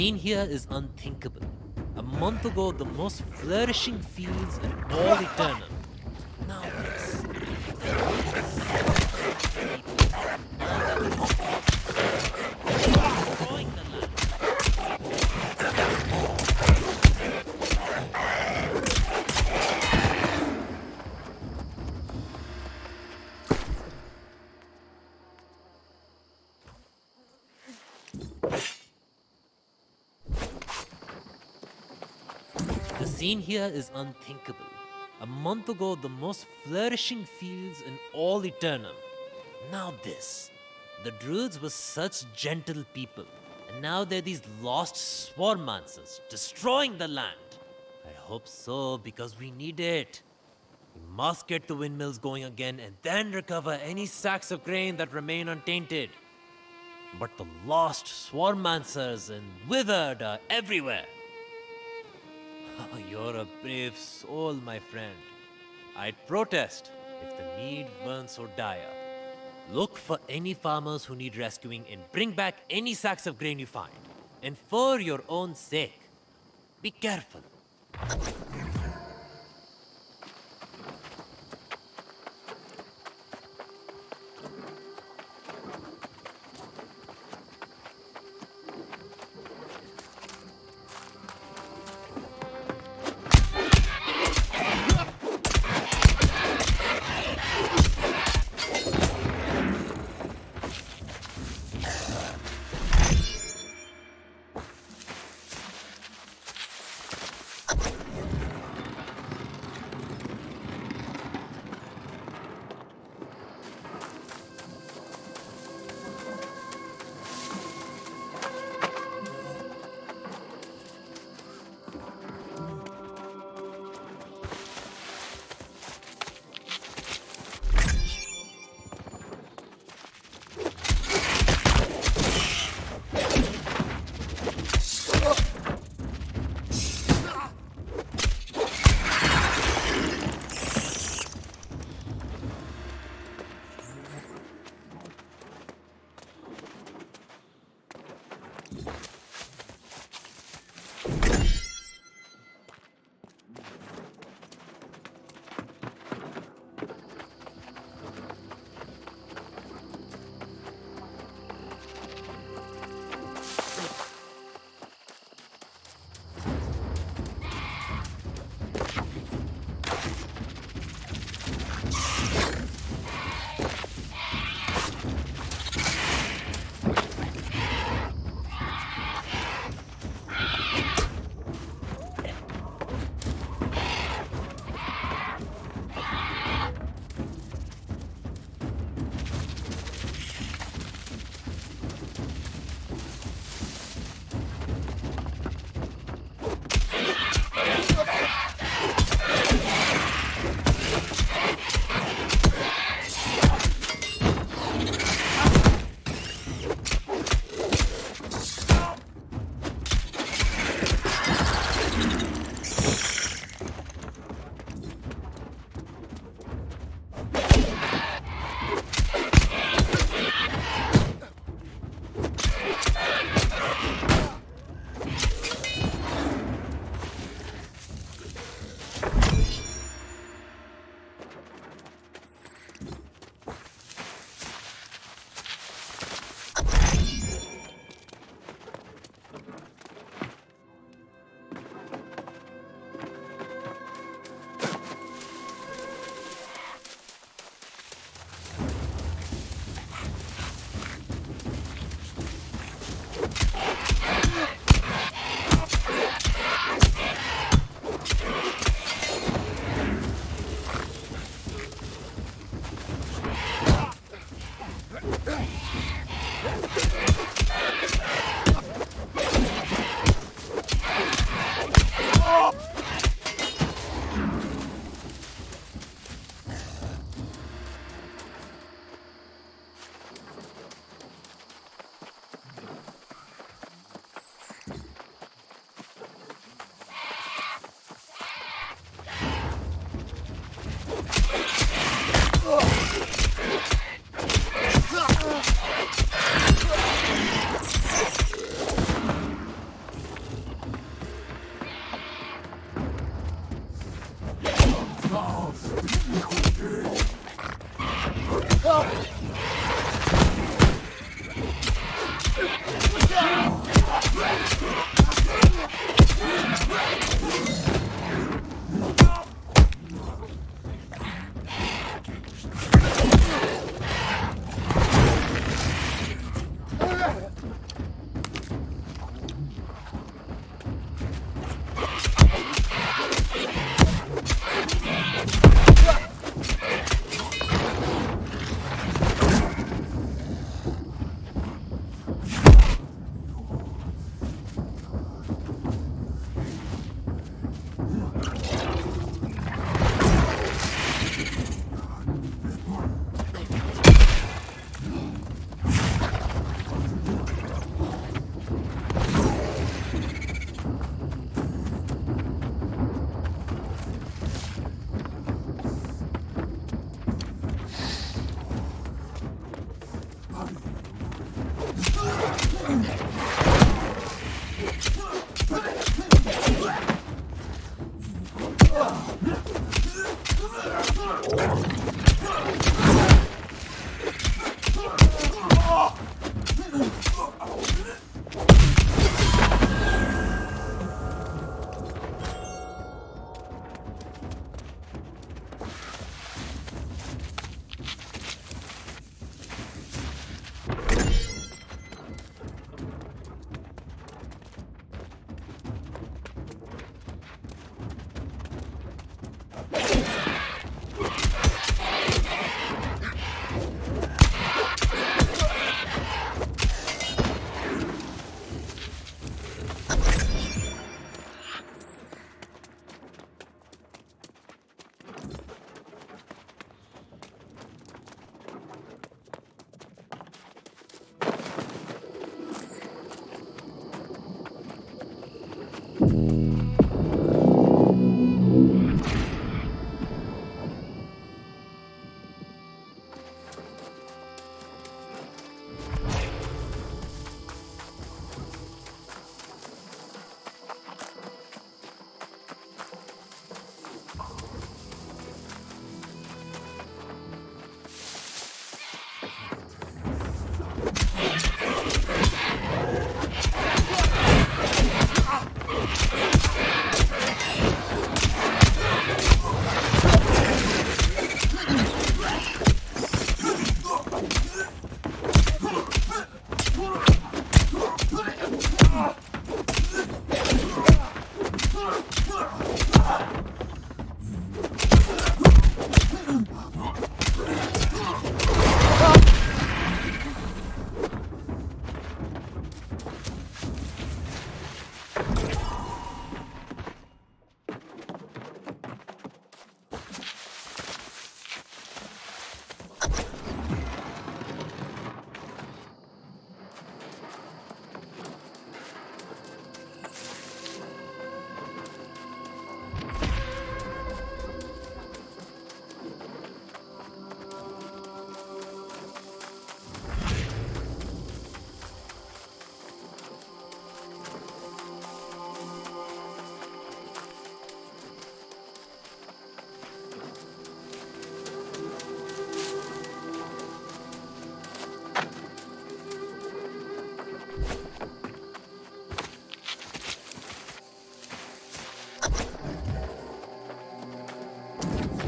scene here is unthinkable. A month ago, the most flourishing fields in all Eternum. Now this. Destroying the land. The scene here is unthinkable. A month ago, the most flourishing fields in all Eternum. Now this. The Druids were such gentle people, and now they're these lost swarmancers, destroying the land. I hope so, because we need it. We must get the windmills going again, and then recover any sacks of grain that remain untainted. But the lost swarmancers and withered are everywhere. Oh, you're a brave soul, my friend. I'd protest if the need weren't so dire. Look for any farmers who need rescuing and bring back any sacks of grain you find. And for your own sake, be careful.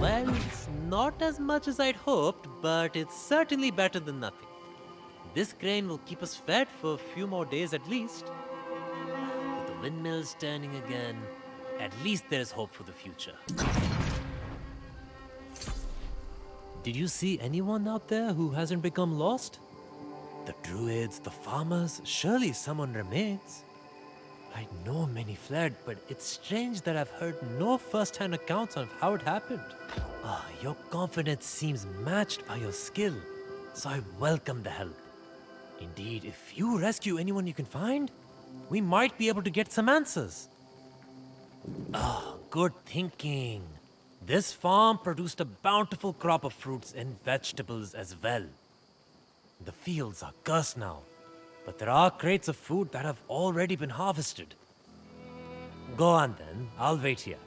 Well, it's not as much as I'd hoped, but it's certainly better than nothing. This grain will keep us fed for a few more days at least. With the windmills turning again, at least there's hope for the future. Did you see anyone out there who hasn't become lost? The druids, the farmers, surely someone remains. I know many fled, but it's strange that I've heard no first-hand accounts of how it happened. Your confidence seems matched by your skill, so I welcome the help. Indeed, if you rescue anyone you can find, we might be able to get some answers. Good thinking. This farm produced a bountiful crop of fruits and vegetables as well. The fields are cursed now, but there are crates of food that have already been harvested. Go on then, I'll wait here.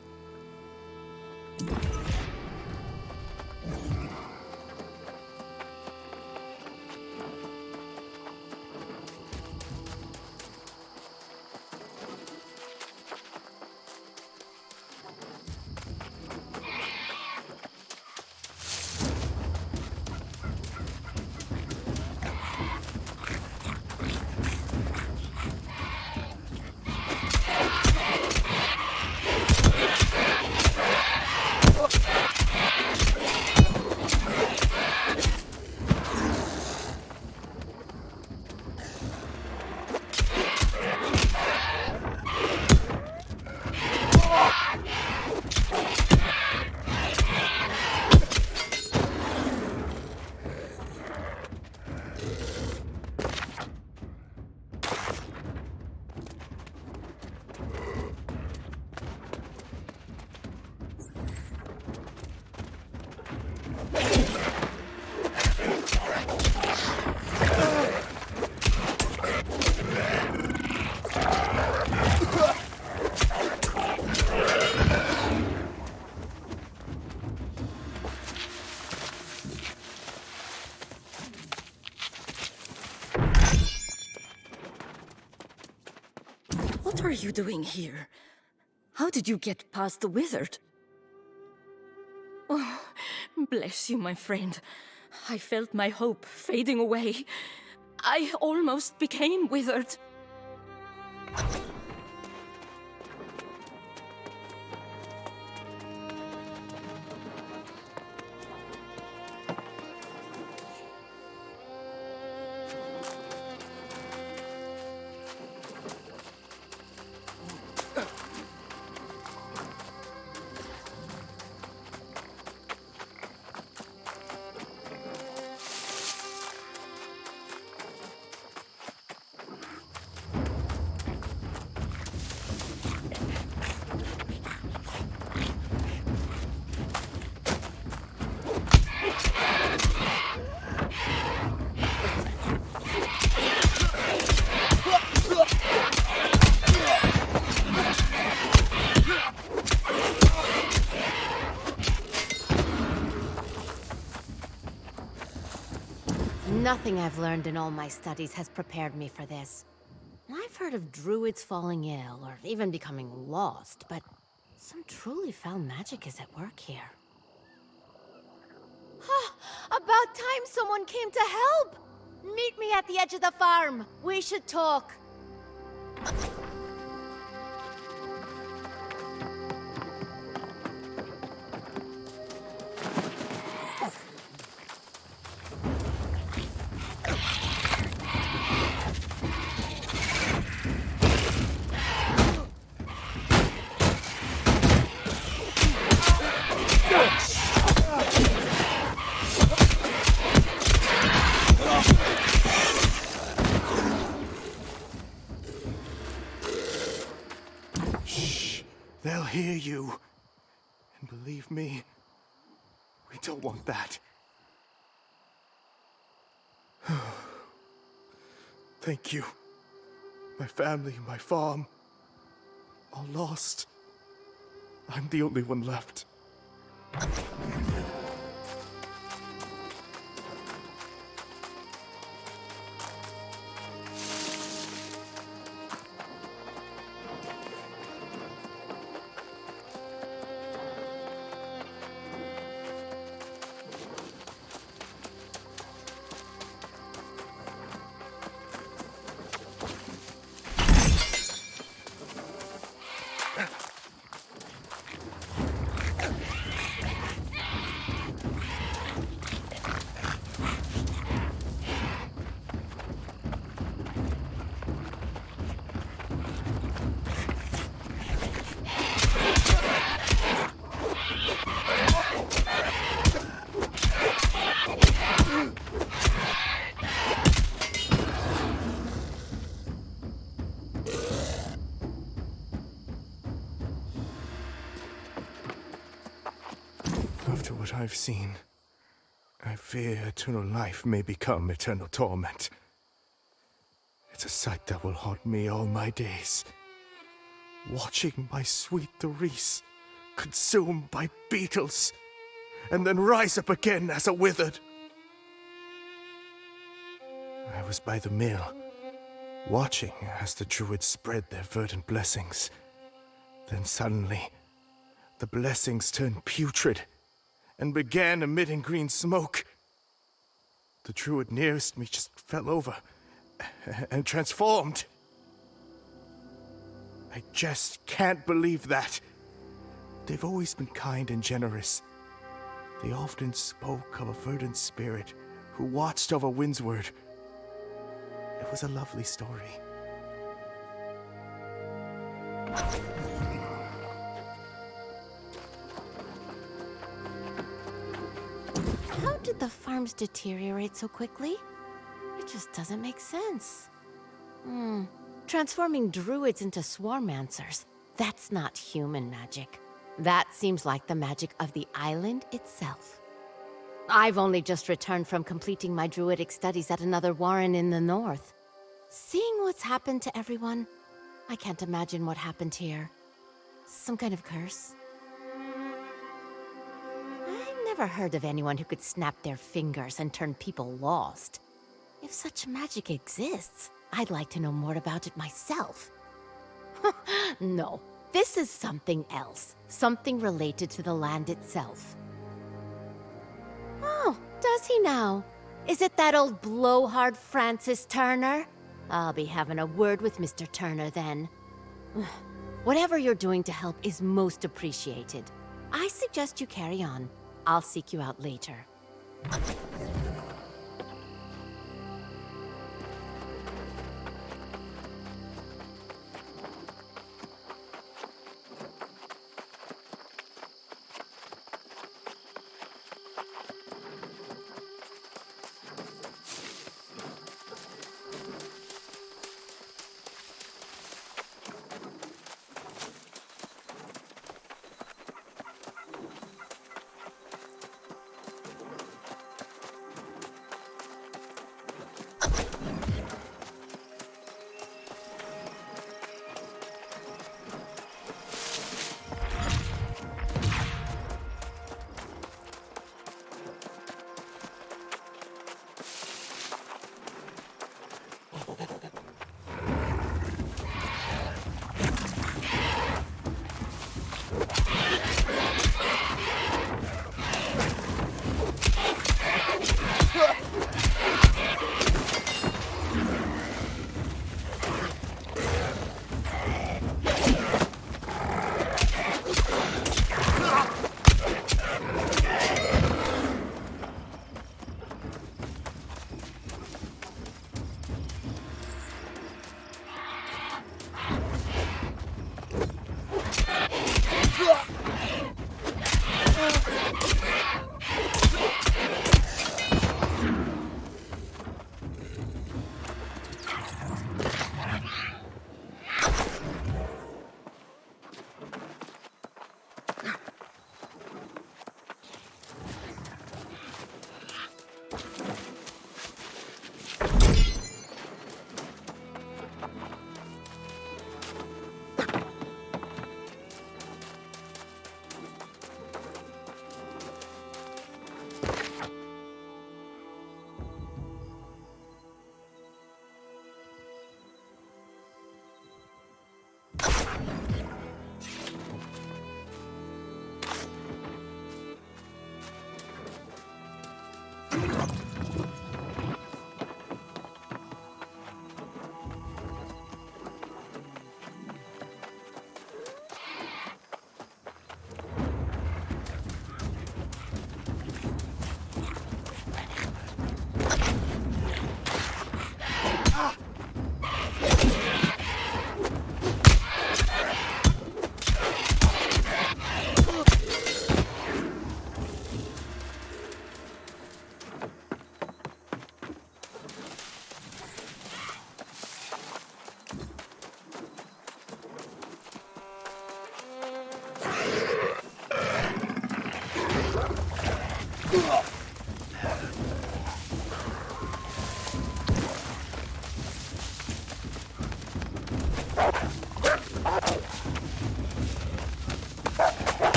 are you doing here? How did you get past the wizard? Oh, bless you, my friend. I felt my hope fading away. I almost became withered. Nothing I've learned in all my studies has prepared me for this. I've heard of druids falling ill, or even becoming lost, but some truly foul magic is at work here. About time someone came to help! Meet me at the edge of the farm. We should talk. They'll hear you. And believe me, we don't want that. Thank you. My family, my farm, all lost. I'm the only one left. After what I've seen, I fear eternal life may become eternal torment. It's a sight that will haunt me all my days. Watching my sweet Therese consumed by beetles, and then rise up again as a withered. I was by the mill, watching as the druids spread their verdant blessings. Then suddenly, the blessings turned putrid and began emitting green smoke. The druid nearest me just fell over and transformed. I just can't believe that. They've always been kind and generous. They often spoke of a verdant spirit who watched over Windsward. It was a lovely story. How did the farms deteriorate so quickly? It just doesn't make sense. Transforming druids into swarmancers. That's not human magic. That seems like the magic of the island itself. I've only just returned from completing my druidic studies at another warren in the north. Seeing what's happened to everyone, I can't imagine what happened here. Some kind of curse? I never heard of anyone who could snap their fingers and turn people lost. If such magic exists, I'd like to know more about it myself. No, this is something else. Something related to the land itself. Oh, does he now? Is it that old blowhard Francis Turner? I'll be having a word with Mr. Turner then. Whatever you're doing to help is most appreciated. I suggest you carry on. I'll seek you out later.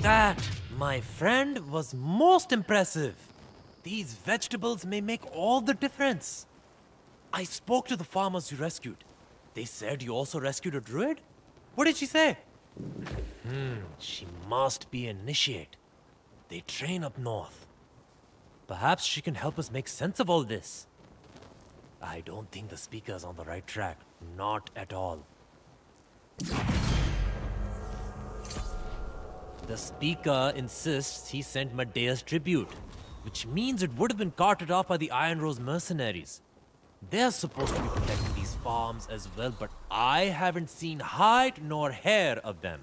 That, my friend, was most impressive. These vegetables may make all the difference. I spoke to the farmers you rescued. They said you also rescued a druid? What did she say? She must be an initiate. They train up north. Perhaps she can help us make sense of all this. I don't think the speaker's on the right track. Not at all. The speaker insists he sent Medea's tribute, which means it would have been carted off by the Iron Rose mercenaries. They're supposed to be protecting these farms as well, but I haven't seen hide nor hair of them.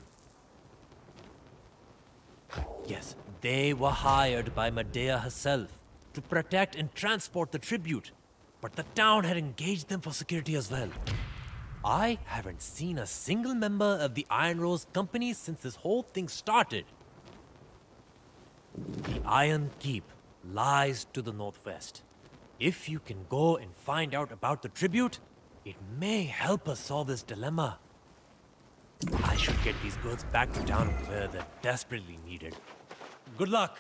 Yes, they were hired by Medea herself. to protect and transport the tribute, but the town had engaged them for security as well. I haven't seen a single member of the Iron Rose Company since this whole thing started. The Iron Keep lies to the northwest. If you can go and find out about the tribute, it may help us solve this dilemma. I should get these goods back to town where they're desperately needed. Good luck!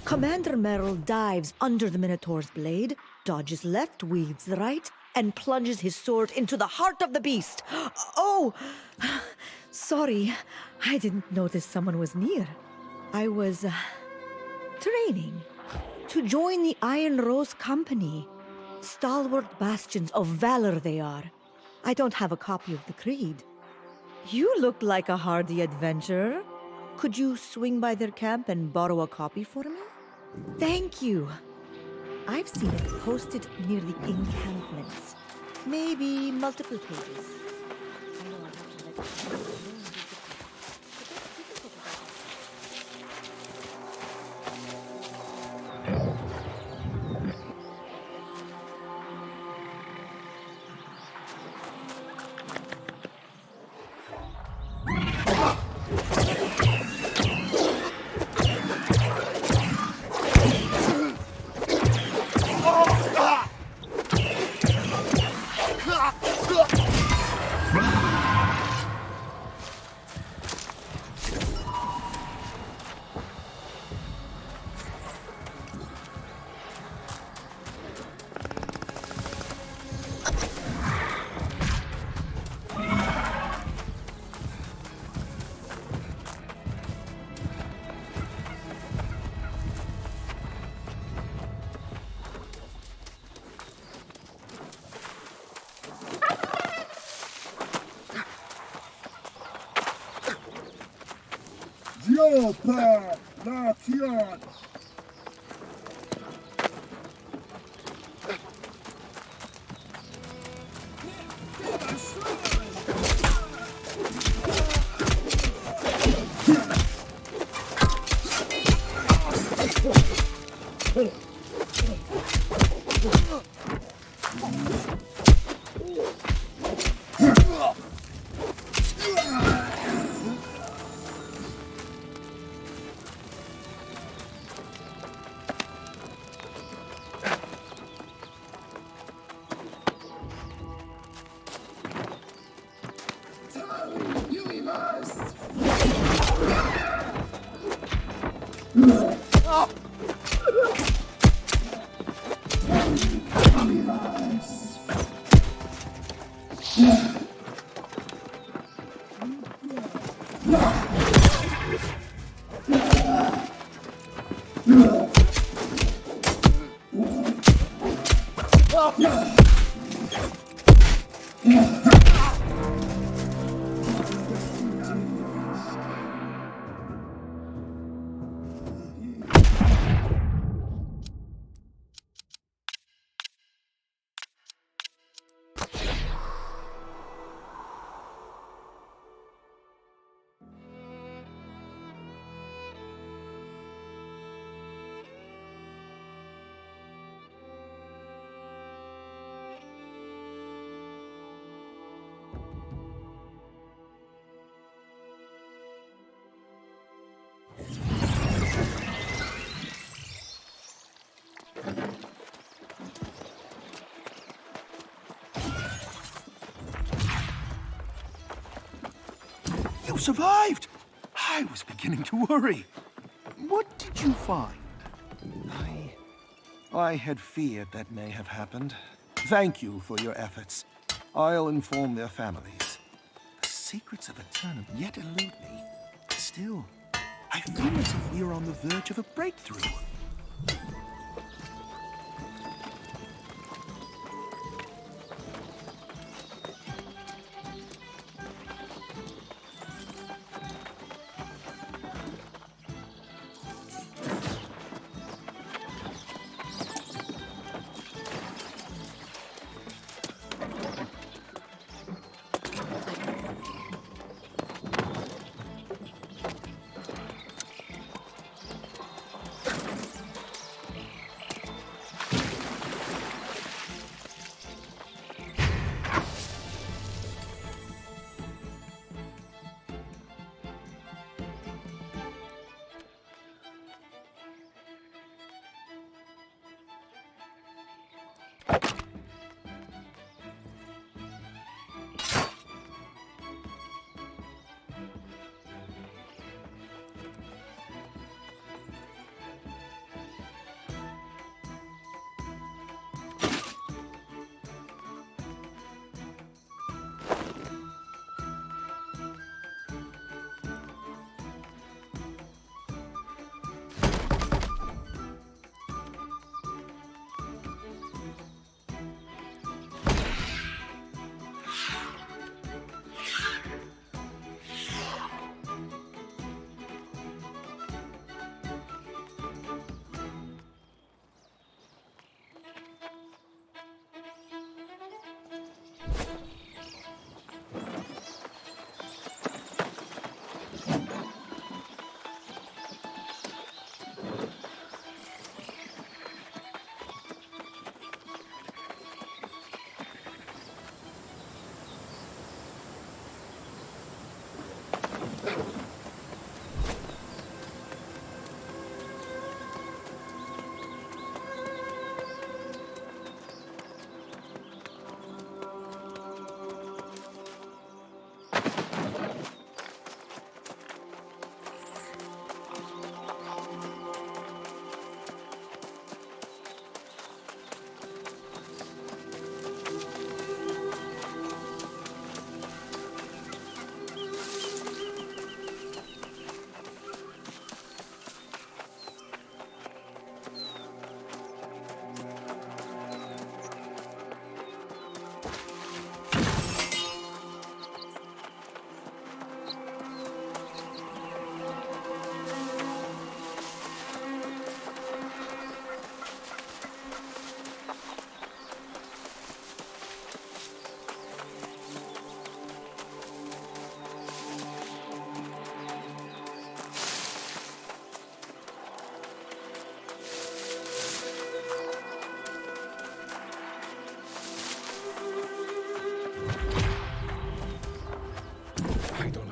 Commander Merrill dives under the Minotaur's blade, dodges left, weaves right, and plunges his sword into the heart of the beast. Oh! Sorry, I didn't notice someone was near. I was, training to join the Iron Rose Company. Stalwart bastions of valor they are. I don't have a copy of the creed. You look like a hardy adventurer. Could you swing by their camp and borrow a copy for me? Thank you. I've seen it posted near the encampments. Maybe multiple pages. I know I have to let you know. Jopa! Lakian! You survived! I was beginning to worry. What did you find? I had feared that may have happened. Thank you for your efforts. I'll inform their families. The secrets of Eternum yet elude me. Still, I feel as if we are on the verge of a breakthrough.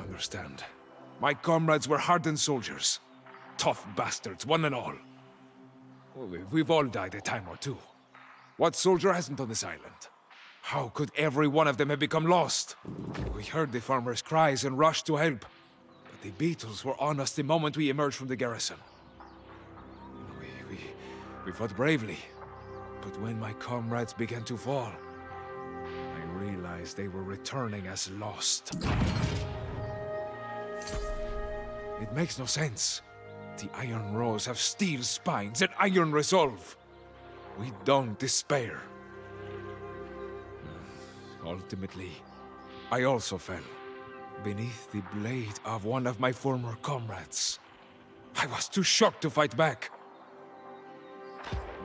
Understand. My comrades were hardened soldiers. Tough bastards, one and all. We've all died a time or two. What soldier hasn't on this island? How could every one of them have become lost? We heard the farmers' cries and rushed to help. But the beetles were on us the moment we emerged from the garrison. We fought bravely. But when my comrades began to fall, I realized they were returning as lost. It makes no sense. The Iron Rose have steel spines and iron resolve. We don't despair. Ultimately, I also fell beneath the blade of one of my former comrades. I was too shocked to fight back.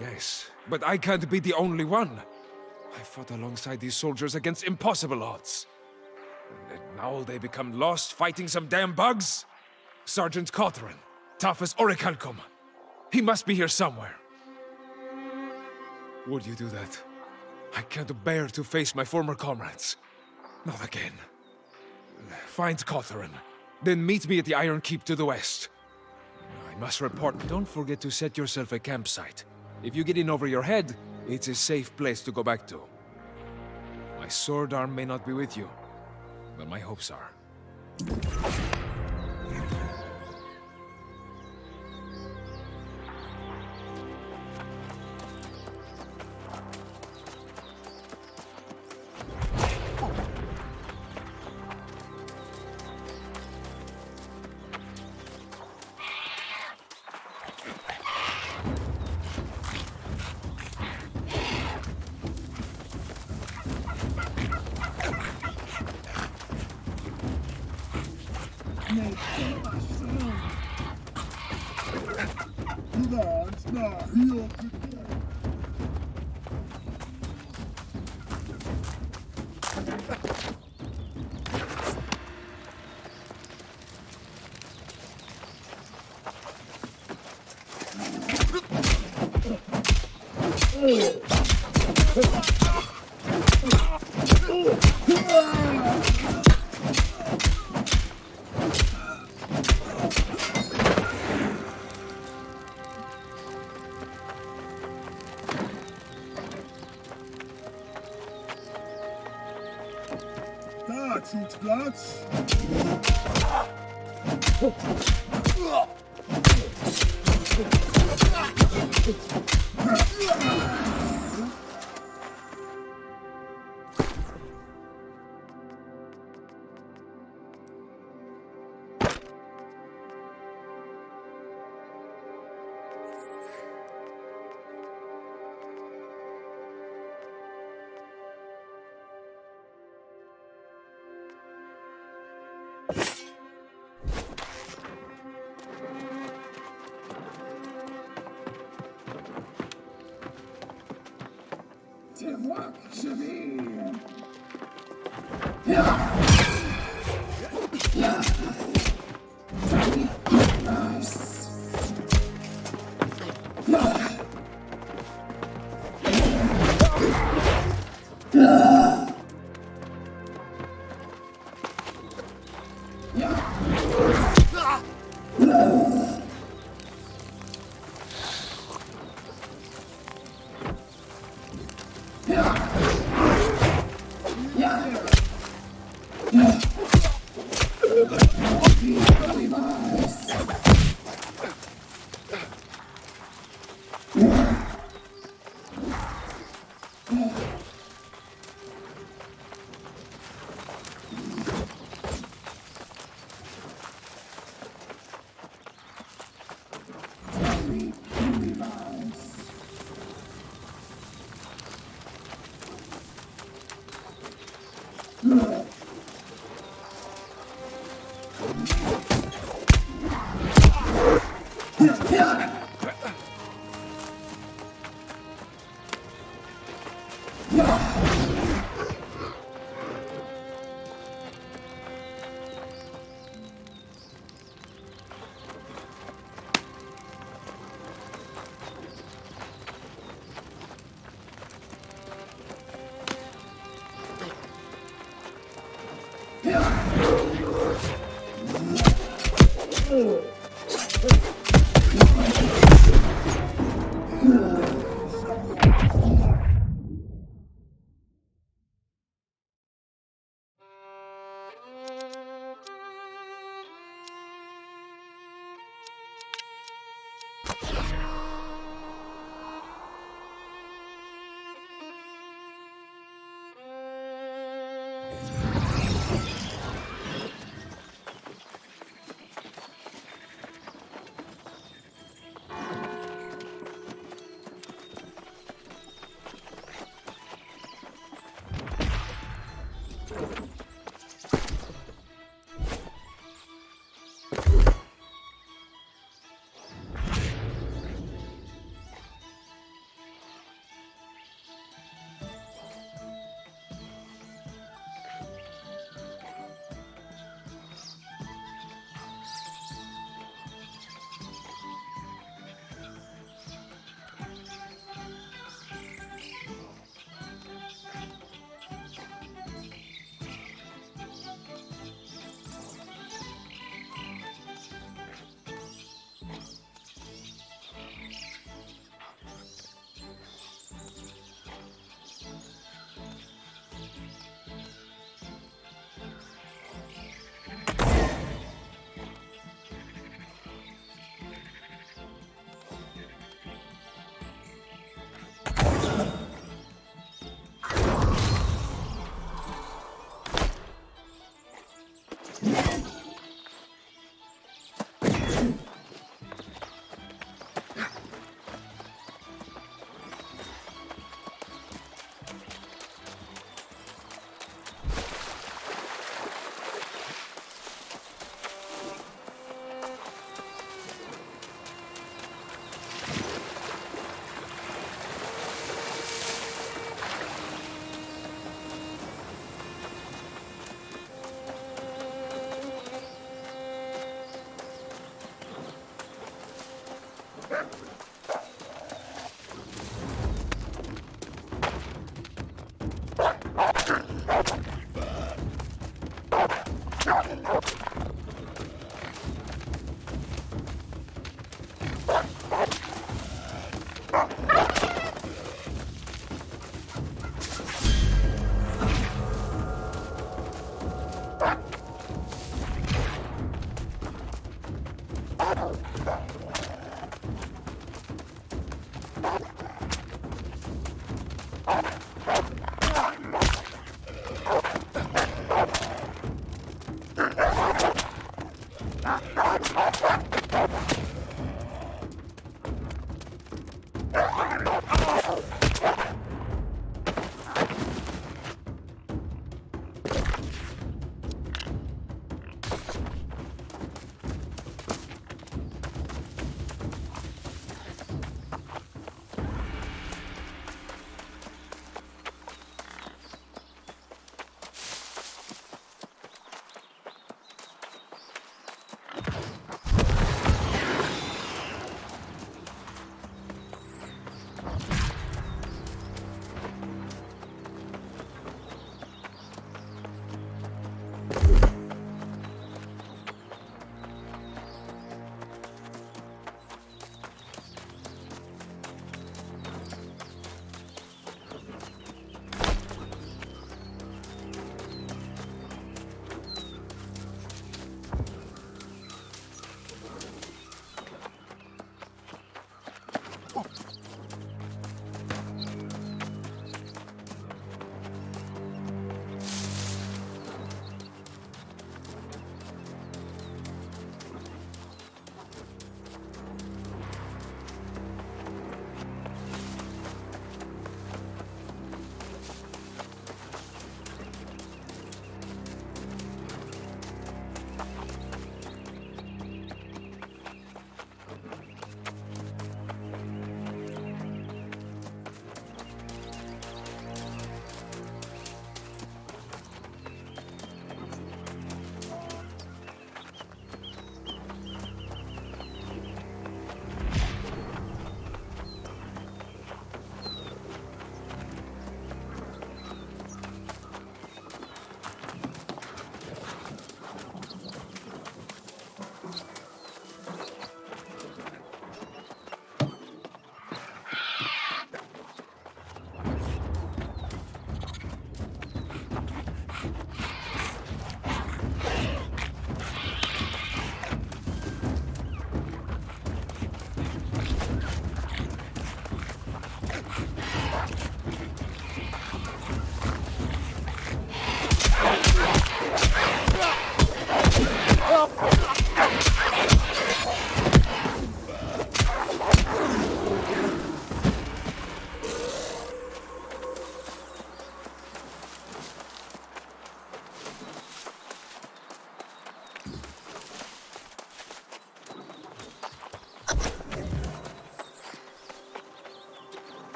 Yes, but I can't be the only one. I fought alongside these soldiers against impossible odds. And now they become lost fighting some damn bugs? Sergeant Cawthron, tough as Orichalcum. He must be here somewhere. Would you do that? I can't bear to face my former comrades. Not again. Find Cawthron, then meet me at the Iron Keep to the west. I must report. Don't forget to set yourself a campsite. If you get in over your head, it's a safe place to go back to. My sword arm may not be with you, but my hopes are. Da, zieht's Platz. C'est moi qui survive.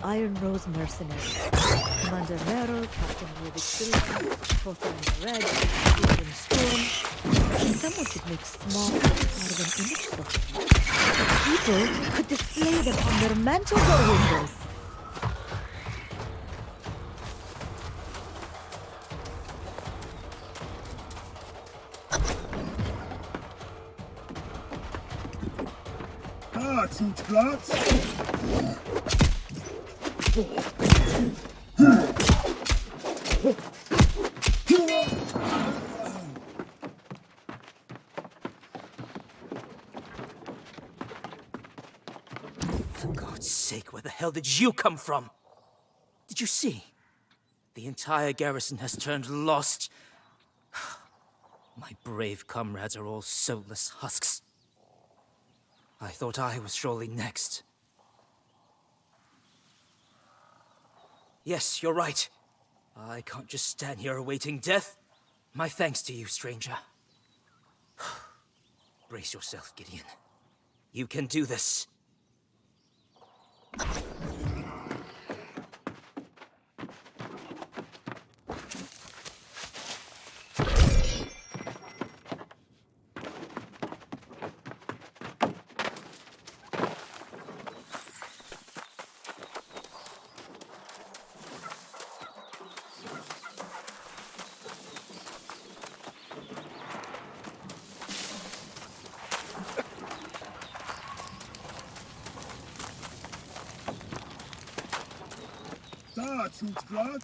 Iron Rose mercenaries. Commander Merrill, Captain Rubik Silver, Hawthorne Red, Adrian Storm. Someone should make small out of an image software. People could display them on their mantles or windows. Zutglas. For God's sake, where the hell did you come from? Did you see? The entire garrison has turned lost. My brave comrades are all soulless husks. I thought I was surely next. Yes, you're right. I can't just stand here awaiting death. My thanks to you, stranger. Brace yourself, Gideon. You can do this. Da, Zutglas.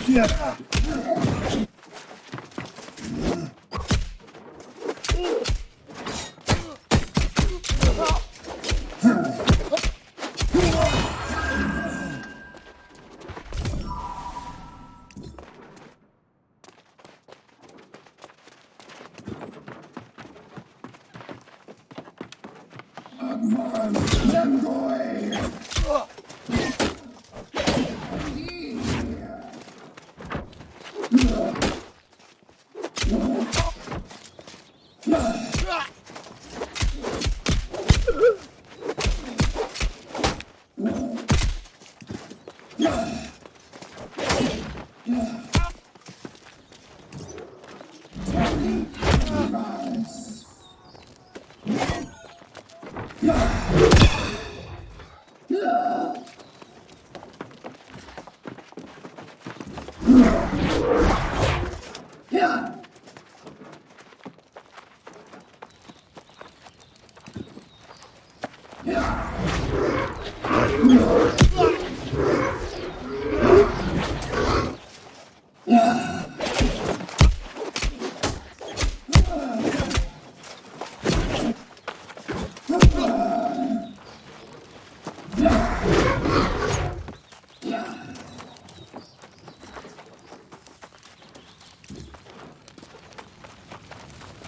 Yeah.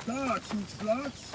Da, Zutglas.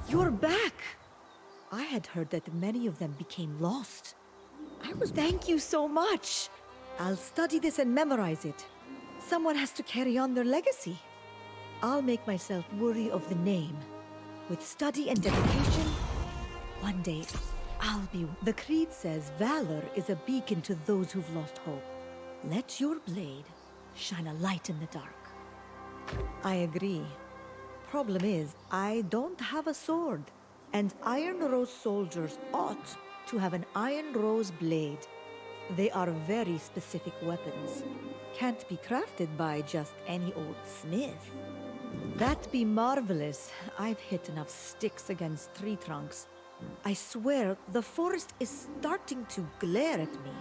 You're back! I had heard that many of them became lost. Thank you so much! I'll study this and memorize it. Someone has to carry on their legacy. I'll make myself worthy of the name. With study and dedication, one day I'll be... The creed says valor is a beacon to those who've lost hope. Let your blade shine a light in the dark. I agree. Problem is, I don't have a sword, and Iron Rose soldiers ought to have an Iron Rose blade. They are very specific weapons. Can't be crafted by just any old smith. That'd be marvelous. I've hit enough sticks against tree trunks. I swear, the forest is starting to glare at me.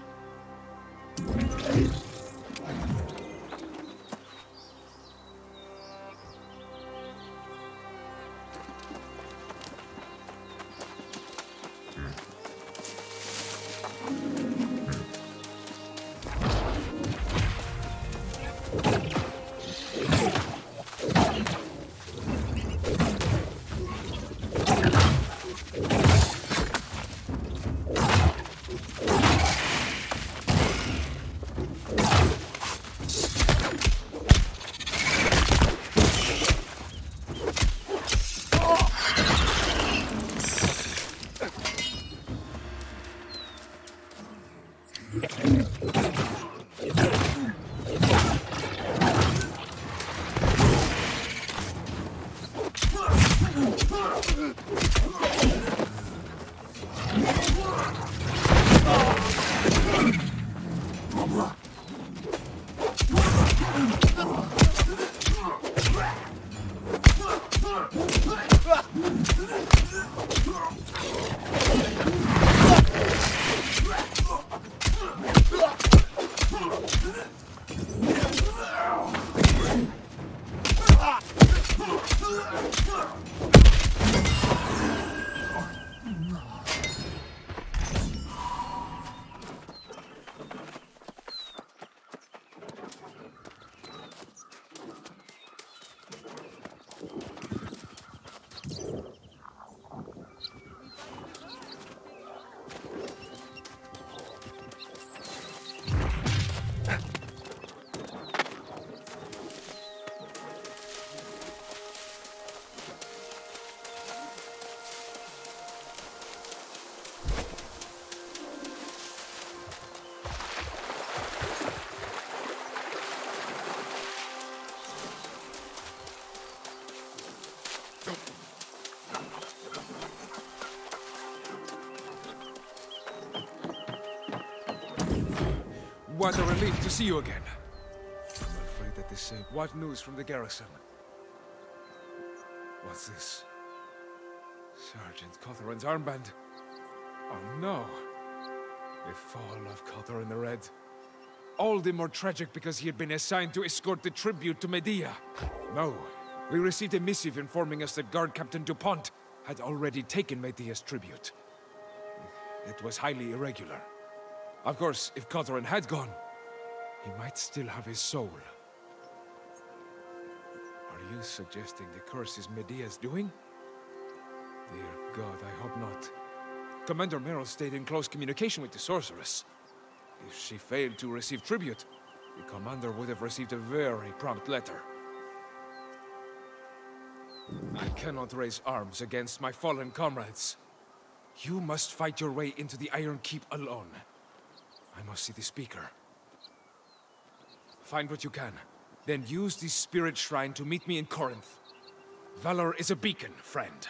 What a relief to see you again. I'm afraid that this... what news from the garrison? What's this? Sergeant Cotherin's armband. Oh no. The fall of Cotharin the Red. All the more tragic because he had been assigned to escort the tribute to Medea. No. We received a missive informing us that Guard Captain DuPont had already taken Medea's tribute. It was highly irregular. Of course, if Cotharin had gone, he might still have his soul. Are you suggesting the curse is Medea's doing? Dear God, I hope not. Commander Merrill stayed in close communication with the sorceress. If she failed to receive tribute, the commander would have received a very prompt letter. I cannot raise arms against my fallen comrades. You must fight your way into the Iron Keep alone. I must see the Speaker. Find what you can, then use the Spirit Shrine to meet me in Corinth. Valor is a beacon, friend.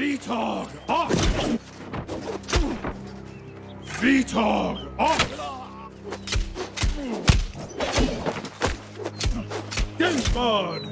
Vitor, off! Vitor, off! Densmod!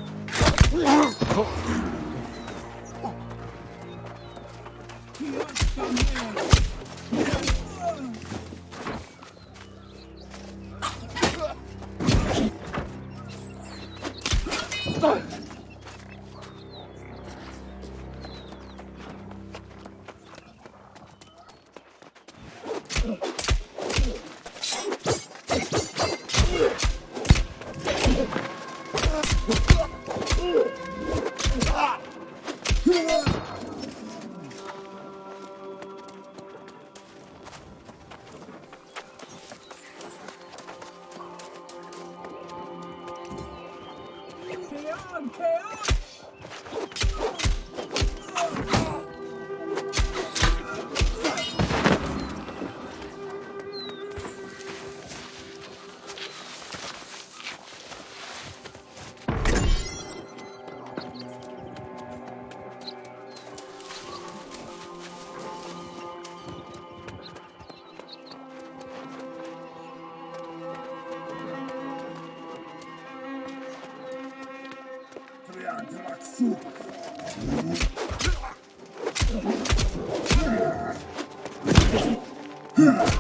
Huh.